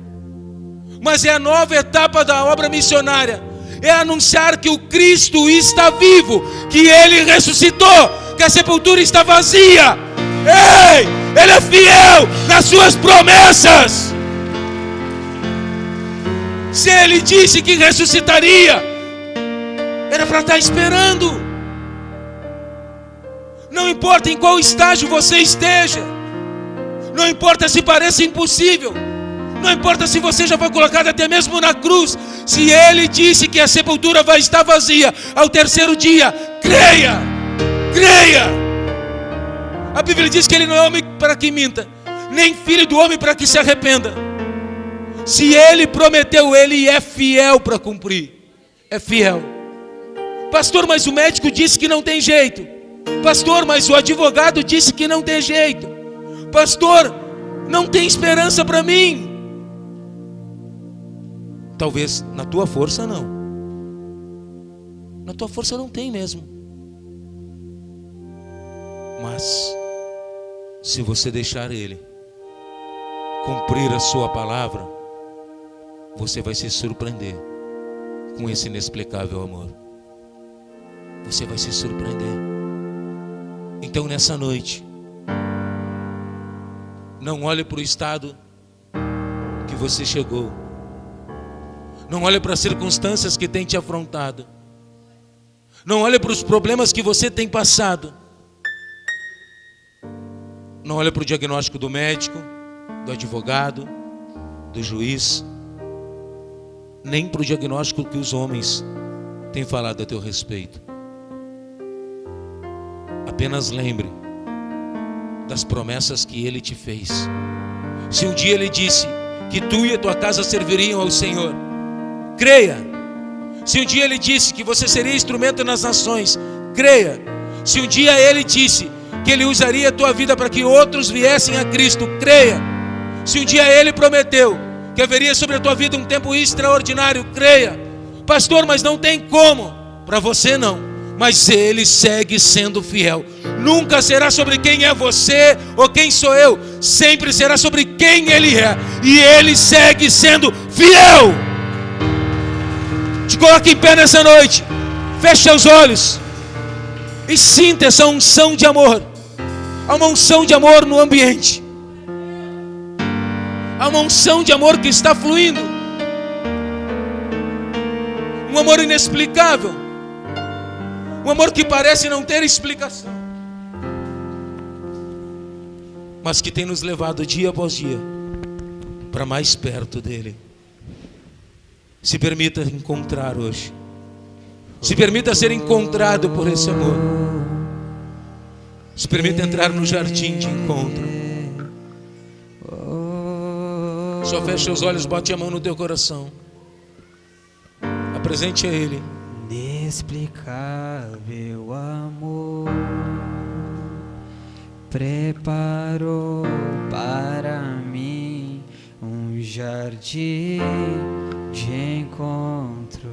mas é a nova etapa da obra missionária. É anunciar que o Cristo está vivo, que Ele ressuscitou, que a sepultura está vazia. Ei, Ele é fiel nas suas promessas. Se Ele disse que ressuscitaria, era para estar esperando. Não importa em qual estágio você esteja, não importa se pareça impossível, não importa se você já foi colocado até mesmo na cruz. Se Ele disse que a sepultura vai estar vazia ao 3º dia, creia, creia. A Bíblia diz que Ele não é homem para que minta, nem filho do homem para que se arrependa. Se Ele prometeu, Ele é fiel para cumprir. É fiel. Pastor, mas o médico disse que não tem jeito. Pastor, mas o advogado disse que não tem jeito. Pastor, não tem esperança para mim. Talvez na tua força não. Na tua força não tem mesmo. Mas se você deixar Ele cumprir a sua palavra, você vai se surpreender com esse inexplicável amor. Você vai se surpreender. Então nessa noite, não olhe para o estado que você chegou. Não olhe para as circunstâncias que tem te afrontado. Não olhe para os problemas que você tem passado. Não olhe para o diagnóstico do médico, do advogado, do juiz, nem para o diagnóstico que os homens têm falado a teu respeito. Apenas lembre das promessas que Ele te fez. Se um dia Ele disse que tu e a tua casa serviriam ao Senhor, creia. Se um dia Ele disse que você seria instrumento nas nações, creia. Se um dia Ele disse que Ele usaria a tua vida para que outros viessem a Cristo, creia. Se um dia Ele prometeu que haveria sobre a tua vida um tempo extraordinário, creia. Pastor, mas não tem como. Para você não, mas Ele segue sendo fiel. Nunca será sobre quem é você ou quem sou eu. Sempre será sobre quem Ele é. E Ele segue sendo fiel. Te coloque em pé nessa noite. Feche seus olhos e sinta essa unção de amor. Há uma unção de amor no ambiente. Há uma unção de amor que está fluindo. Um amor inexplicável. Um amor que parece não ter explicação, mas que tem nos levado dia após dia para mais perto dele. Se permita encontrar hoje. Se permita ser encontrado por esse amor. Se permita entrar no jardim de encontro. Só feche os olhos, bote a mão no teu coração. Apresente a Ele. Inexplicável amor preparou para mim um jardim de encontro.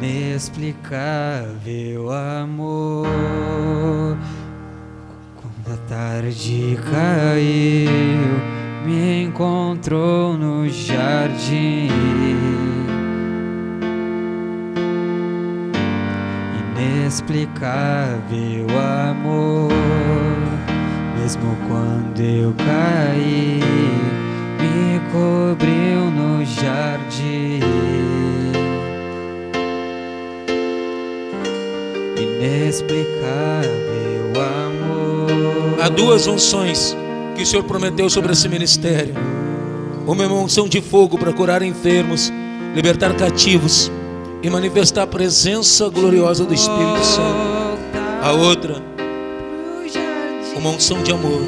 Inexplicável amor, quando a tarde caiu, me encontrou no jardim. Inexplicável amor, mesmo quando eu caí, me cobriu no jardim. Inexplicável amor. Há duas unções que o Senhor prometeu sobre esse ministério. Uma é uma unção de fogo para curar enfermos, libertar cativos e manifestar a presença gloriosa do Espírito Santo. A outra, uma unção de amor.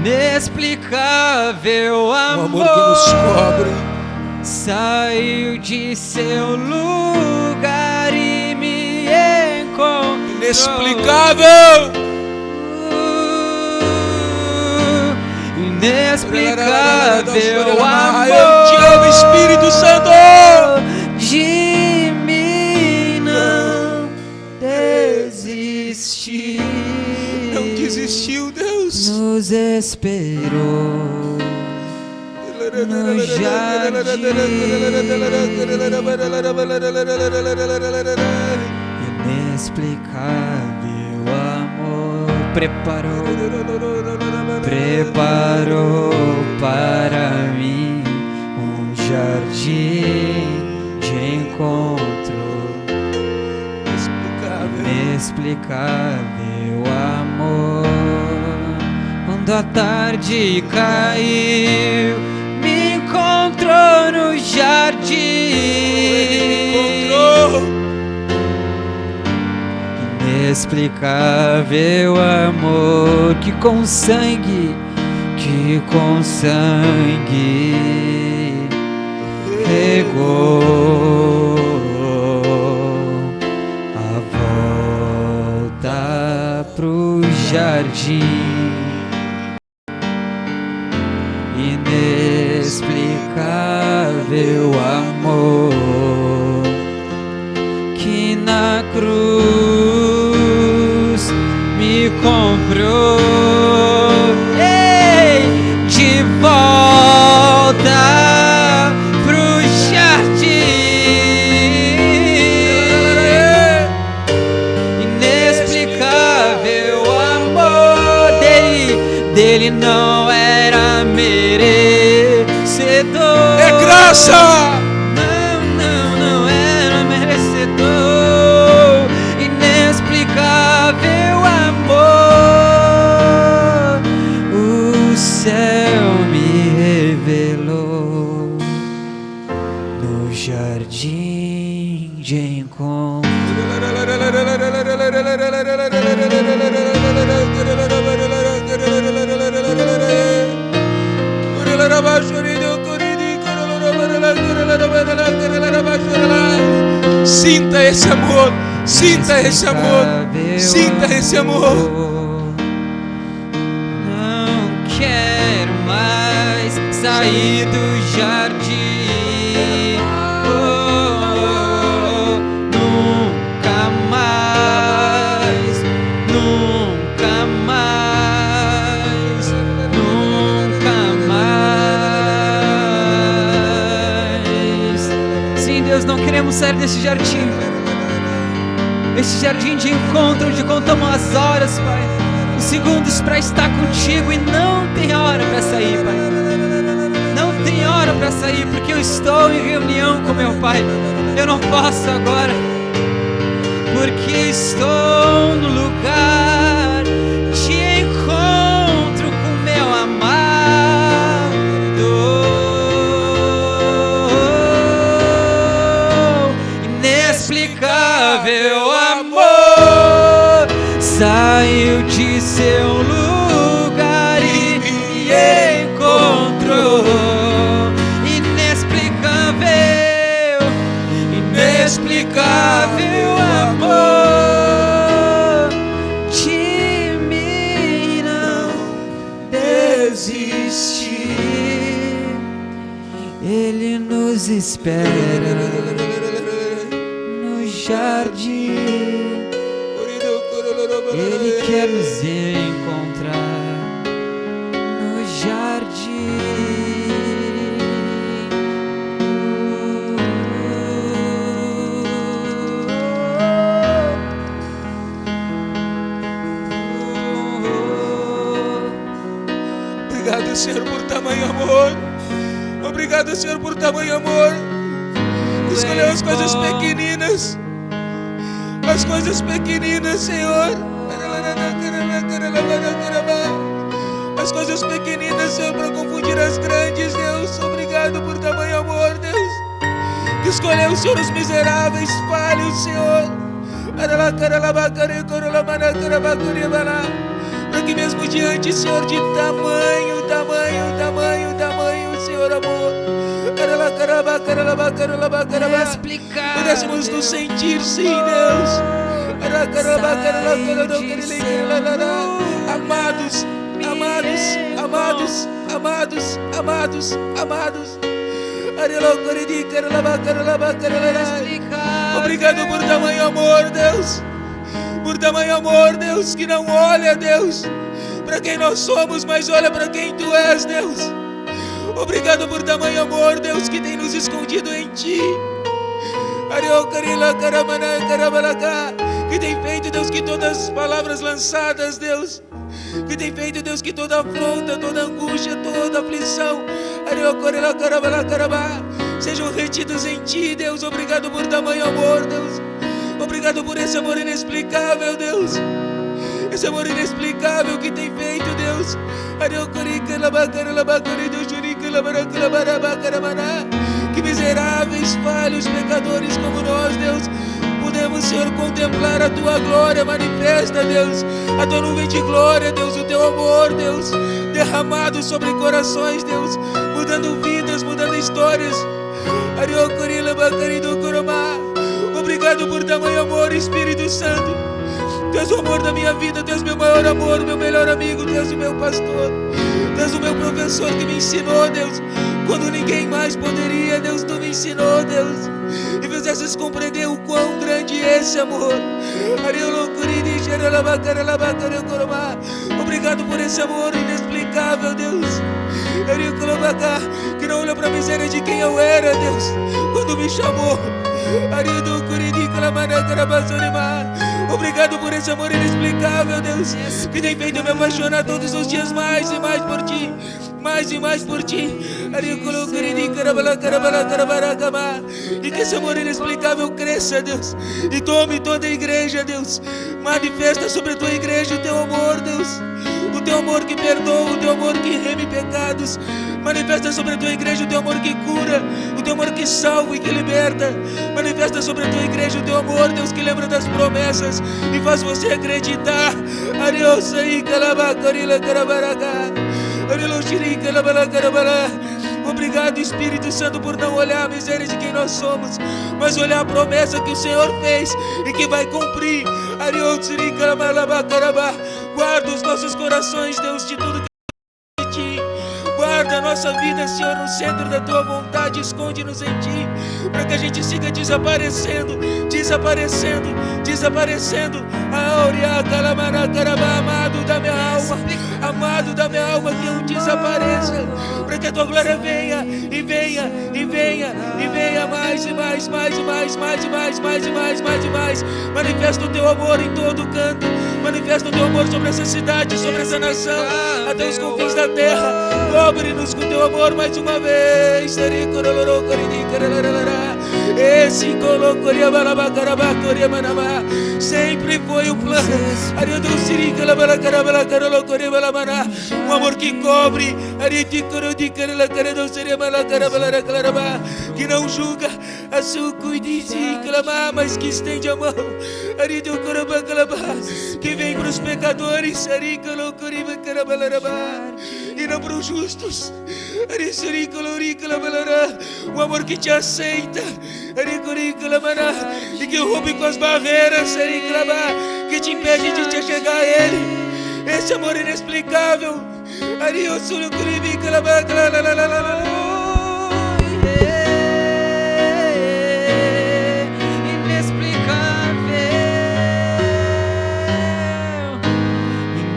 Inexplicável Um amor, amor que nos cobre. saiu de seu lugar e me encontrou. Inexplicável. Inexplicável amor, Eu te amo, Espírito Santo. de mim não desistiu. Não desistiu, Deus. Nos esperou no jardim. Inexplicável amor preparou para mim um jardim de encontro. Inexplicável amor, quando a tarde caiu, me encontrou no jardim. Inexplicável amor que com sangue regou a volta pro jardim. Inexplicável amor que na cruz me comprou. Ei, de volta pro jardim. Inexplicável amor dele não era merecedor. É graça. Não era merecedor. Inexplicável amor, o céu me revelou no jardim de encontro. Sinta esse amor, sinta esse amor, sinta esse amor. Não quero mais sair do jardim. Nunca mais, nunca mais, nunca mais. queremos sair desse jardim, esse jardim de encontro, onde contamos as horas, Pai, os segundos para estar contigo, e não tem hora para sair, Pai. Não tem hora para sair, porque eu estou em reunião com meu Pai. Eu não posso agora, porque estou no lugar de encontro com meu amado. Inexplicável amor saiu de seu lugar e me encontrou. Inexplicável amor, de mim não desistir. Ele nos espera no jardim. Ele quer nos encontrar no jardim. Obrigado, Senhor, por tamanho amor. Obrigado, Senhor, por tamanho amor. Escolheu as coisas pequeninas. As coisas pequeninas, Senhor. As coisas pequeninas, Senhor, para confundir as grandes, Deus. Obrigado por tamanho amor, Deus. Que escolheu, Senhor, os miseráveis, falhos, Senhor. Para que mesmo diante, Senhor, de tamanho, Senhor, amor, pudéssemos nos sentir, sim, Deus, amados, obrigado por tamanho amor, Deus. Por tamanho amor, Deus, que não olha, Deus, para quem nós somos, mas olha para quem Tu és, Deus. Obrigado por tamanho amor, Deus, que tem nos escondido em Ti. Que tem feito, Deus, que todas as palavras lançadas, Deus, que tem feito, Deus, que toda afronta, toda angústia, toda aflição, sejam retidos em Ti, Deus. Obrigado por tamanho amor, Deus. Obrigado por esse amor inexplicável, Deus. Esse amor inexplicável que tem feito, Deus. Que miseráveis, falhos, pecadores como nós, Deus, podemos, Senhor, contemplar a Tua glória manifesta, Deus. A Tua nuvem de glória, Deus. O Teu amor, Deus, derramado sobre corações, Deus, mudando vidas, mudando histórias. Obrigado por tamanho amor, Espírito Santo. Tu és o amor da minha vida, Tu és meu maior amor, meu melhor amigo, Tu és o meu pastor, Tu és o meu professor que me ensinou, Deus, quando ninguém mais poderia, Deus, Tu me ensinou, Deus, e fizesses compreender o quão grande é esse amor. Obrigado por esse amor inexplicável, Deus, que não olhou para a miséria de quem eu era, Deus, quando me chamou. Obrigado por esse amor inexplicável, Deus, que tem feito me apaixonar todos os dias mais e mais por Ti, mais e mais por Ti. E que esse amor inexplicável cresça, Deus, e tome toda a igreja, Deus. Manifesta sobre a Tua igreja o Teu amor, Deus, o Teu amor que perdoa, o Teu amor que reme pecados. Manifesta sobre a Tua igreja o Teu amor que cura, o Teu amor que salva e que liberta. Manifesta sobre a Tua igreja o Teu amor, Deus, que lembra das promessas e faz você acreditar. Obrigado, Espírito Santo, por não olhar a miséria de quem nós somos, mas olhar a promessa que o Senhor fez e que vai cumprir. Guarda os nossos corações, Deus, de tudo que é de Ti. Guarda a nossa vida, Senhor, no centro da Tua vontade. Esconde-nos em Ti, para que a gente siga desaparecendo. Amado da minha alma, amado da minha alma, que eu desapareça, para que a Tua glória venha, amado. mais e mais, mais e mais, mais e mais, mais e mais, mais e mais. Manifesta o teu amor em todo canto. Manifesta o teu amor sobre essa cidade, sobre essa nação, até os confins da terra. Cobre-nos com teu amor mais uma vez. Sempre foi o plano. Um amor que cobre, que não julga, mas que estende a mão, que vem para os pecadores e não para os justos. Um amor que te aceita e que rompe com as barreiras que te impede de te chegar a Ele. Esse amor inexplicável.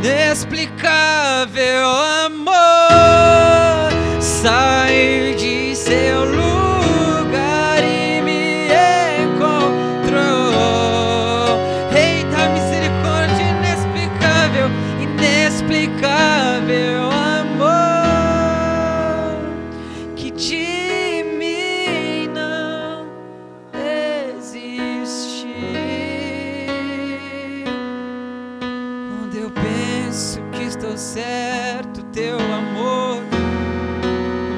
Inexplicável amor, sai de seu lugar e me encontrou. Rei da misericórdia, inexplicável, inexplicável amor, que de mim não desiste. Quando eu penso que estou certo, teu amor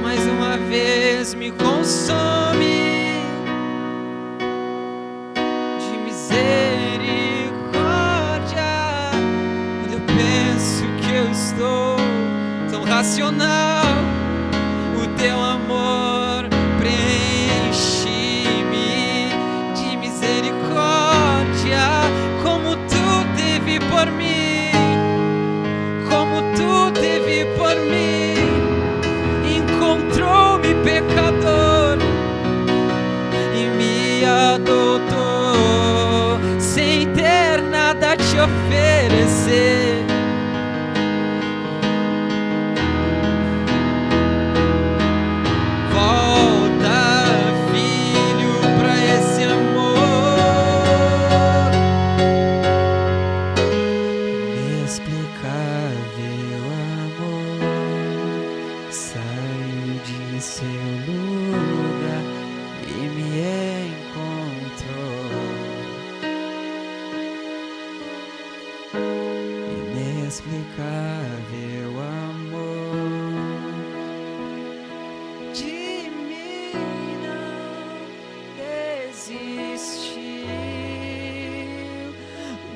mais uma vez me consome de misericórdia. Quando eu penso que eu estou tão racional, o teu amor preenche-me de misericórdia. Como tu teve por mim, como tu teve por mim, encontrou-me pecador e me adotou sem ter nada a te oferecer. Volta, filho, pra esse amor inexplicável amor, saiu de seu lugar e me encontrou. Inexplicável amor, de mim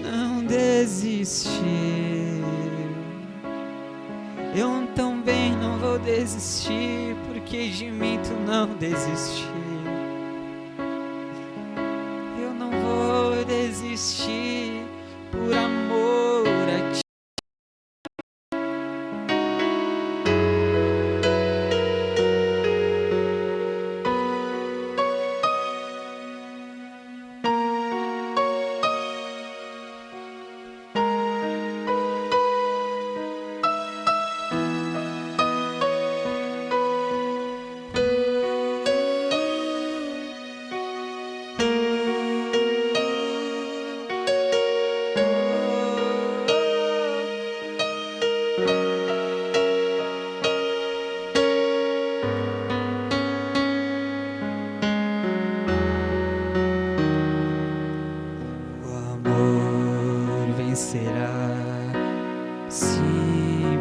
não desistiu. Eu também não vou desistir, porque de mim tu não desistiu. Eu não vou desistir por amor a ti.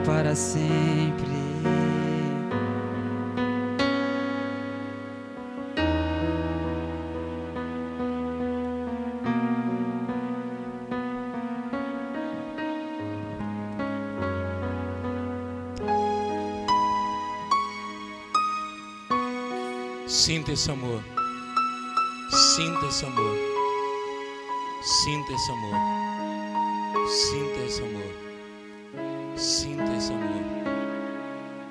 Para sempre. Sinta esse amor. Sinta esse amor. Sinta esse amor. Sinta esse amor. Sinta esse amor.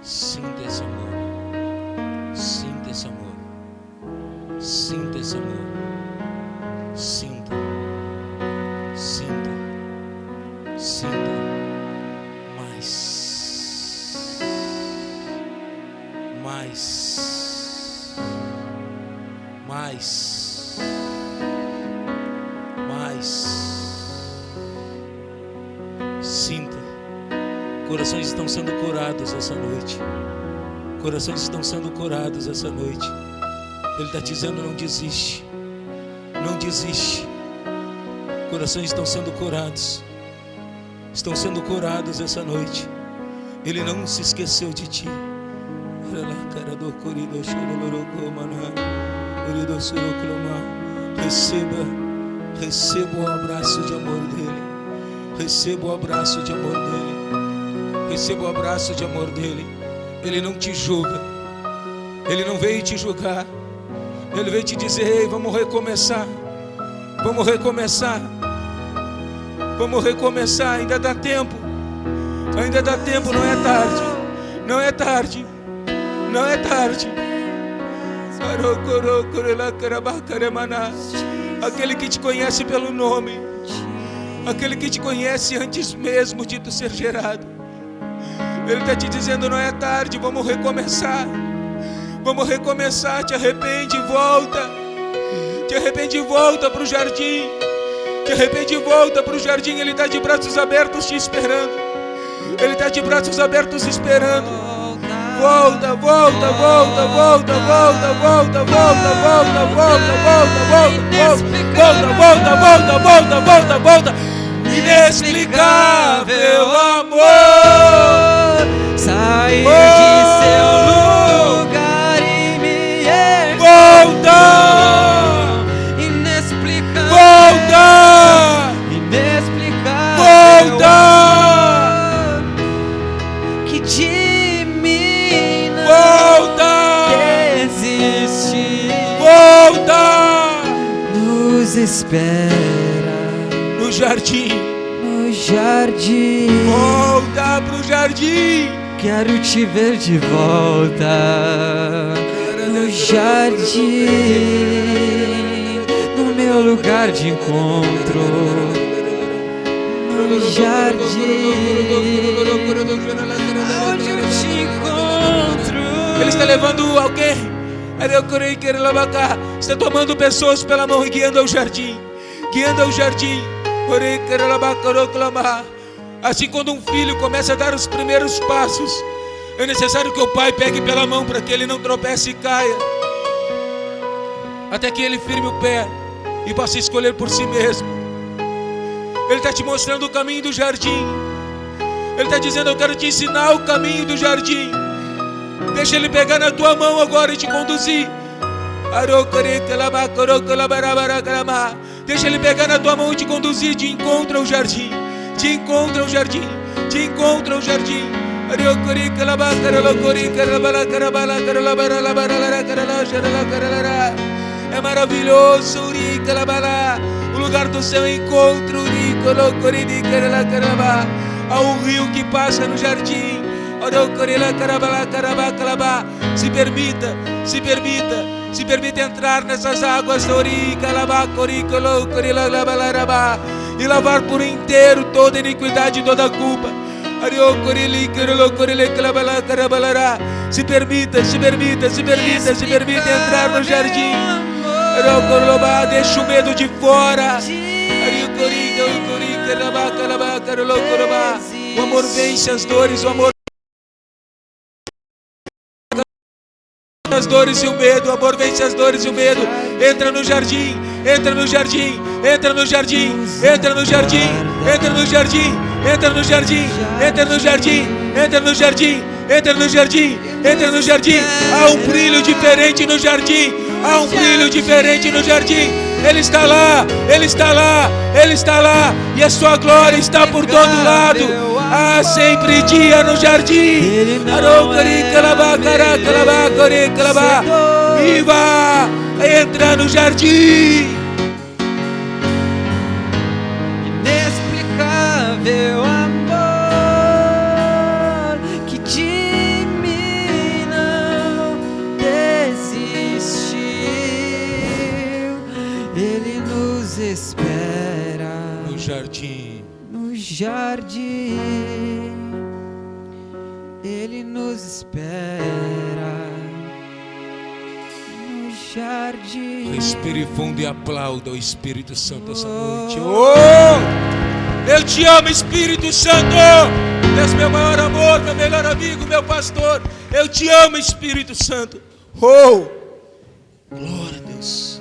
Sinta esse amor. Sinta esse amor. Sinta esse amor. Sinta. Sinta. Sinta. Mais. Mais. Mais. mais. Sinta. Corações estão sendo curados essa noite. Corações estão sendo curados essa noite. Ele está dizendo: não desiste. Não desiste. Corações estão sendo curados. Estão sendo curados essa noite. Ele não se esqueceu de ti. Receba o abraço de amor dele. Receba o abraço de amor dele. Receba o abraço de amor dele. Ele não te julga. Ele não veio te julgar. Ele veio te dizer: ei, vamos recomeçar. Vamos recomeçar. Vamos recomeçar. Ainda dá tempo. Ainda dá tempo, não é tarde. Não é tarde. Não é tarde. Aquele que te conhece pelo nome. Aquele que te conhece antes mesmo de tu ser gerado. Ele está te dizendo: não é tarde, vamos recomeçar. Vamos recomeçar, te arrepende e volta. Te arrepende e volta para o jardim. Te arrepende e volta para o jardim. Ele está de braços abertos te esperando. Ele está de braços abertos esperando. Volta, volta, volta, volta, volta, volta, volta, volta, volta, volta, volta, volta, volta, volta, volta. Inexplicável amor. Sair de seu lugar e me volta. Inexplicável. Volta. Inexplicável. Volta. Que de mim não Volta. desiste. Volta. Nos espera no jardim. No jardim. Volta pro jardim. Quero te ver de volta. No jardim. No meu lugar de encontro. No jardim. Onde eu te encontro. Ele está levando alguém. Está tomando pessoas pela mão e guiando ao jardim. Guiando ao jardim. Assim, quando um filho começa a dar os primeiros passos, é necessário que o pai pegue pela mão para que ele não tropece e caia, até que ele firme o pé e possa escolher por si mesmo. Ele está te mostrando o caminho do jardim. Ele está dizendo: eu quero te ensinar o caminho do jardim. Deixa ele pegar na tua mão agora e te conduzir. Deixa ele pegar na tua mão e te conduzir de encontro ao jardim. De encontro ao jardim. De encontro ao jardim. É maravilhoso o lugar do seu encontro. Há um rio que passa no jardim. Se permita, se permita, se permita entrar nessas águas e lavar por inteiro toda iniquidade e toda culpa. Se permita, se permita, se permita, se permita entrar no jardim. Deixa o medo de fora. O amor vence as dores, o amor as dores e o medo, o amor vence as dores e o medo. Entra no jardim, entra no jardim, entra no jardim, entra no jardim, entra no jardim, entra no jardim, entra no jardim, entra no jardim, entra no jardim, entra no jardim. Há um brilho diferente no jardim, há um brilho diferente no jardim. Ele está lá, Ele está lá, Ele está lá, e a sua glória está por todo lado. Há sempre dia no jardim. Viva! Entra no jardim. Inexplicável amor que de mim não desistiu. Ele nos espera no jardim. No jardim. Ele nos espera no jardim. jardim. Respire fundo e aplauda o Espírito Santo essa noite. Oh! Eu te amo, Espírito Santo. És meu maior amor, meu melhor amigo, meu pastor. Eu te amo, Espírito Santo. Oh! Glória a Deus.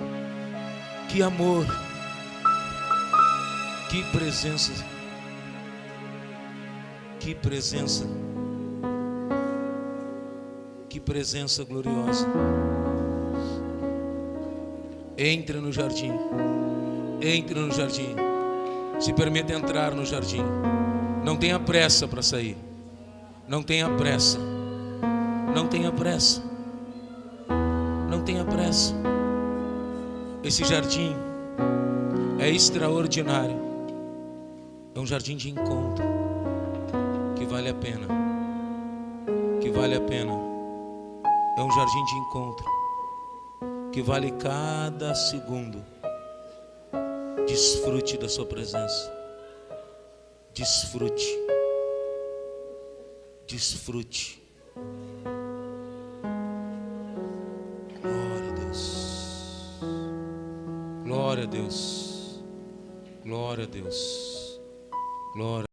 Que amor. Que presença. Que presença. Que presença gloriosa. Entre no jardim. Entre no jardim. Se permita entrar no jardim. Não tenha pressa para sair. Não tenha pressa. Não tenha pressa. Não tenha pressa. Esse jardim é extraordinário. É um jardim de encontro que vale a pena. Que vale a pena. É um jardim de encontro que vale cada segundo. Desfrute da sua presença. Desfrute. Desfrute. Glória a Deus. Glória a Deus. Glória a Deus. Glória.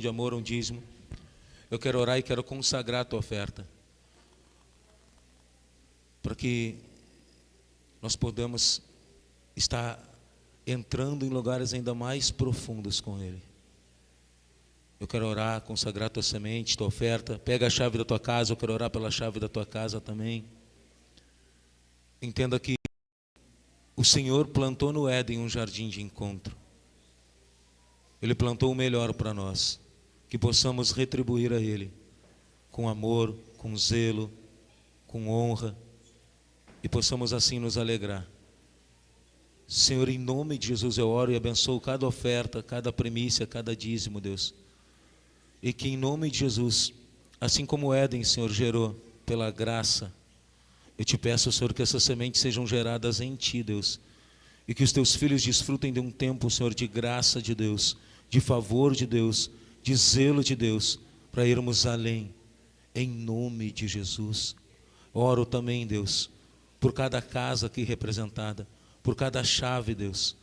De amor, um dízimo. Eu quero orar e quero consagrar a tua oferta, para que nós podamos estar entrando em lugares ainda mais profundos com Ele. Eu quero orar, consagrar a tua semente, tua oferta. Pega a chave da tua casa, eu quero orar pela chave da tua casa também. Entenda que o Senhor plantou no Éden um jardim de encontro. Ele plantou o melhor para nós, que possamos retribuir a Ele com amor, com zelo, com honra, e possamos assim nos alegrar. Senhor, em nome de Jesus eu oro e abençoo cada oferta, cada primícia, cada dízimo, Deus. E que em nome de Jesus, assim como o Éden, Senhor, gerou pela graça, eu te peço, Senhor, que essas sementes sejam geradas em Ti, Deus. E que os Teus filhos desfrutem de um tempo, Senhor, de graça de Deus, de favor de Deus, de zelo de Deus, para irmos além, em nome de Jesus. Oro também, Deus, por cada casa aqui representada, por cada chave, Deus,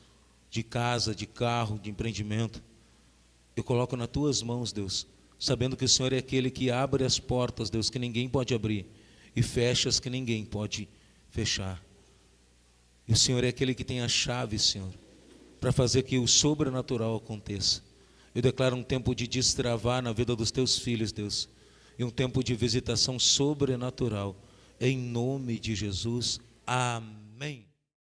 de casa, de carro, de empreendimento. Eu coloco nas Tuas mãos, Deus, sabendo que o Senhor é aquele que abre as portas, Deus, que ninguém pode abrir, e fecha as que ninguém pode fechar. E o Senhor é aquele que tem a chave, Senhor, para fazer que o sobrenatural aconteça. Eu declaro um tempo de destravar na vida dos Teus filhos, Deus, e um tempo de visitação sobrenatural, em nome de Jesus. Amém.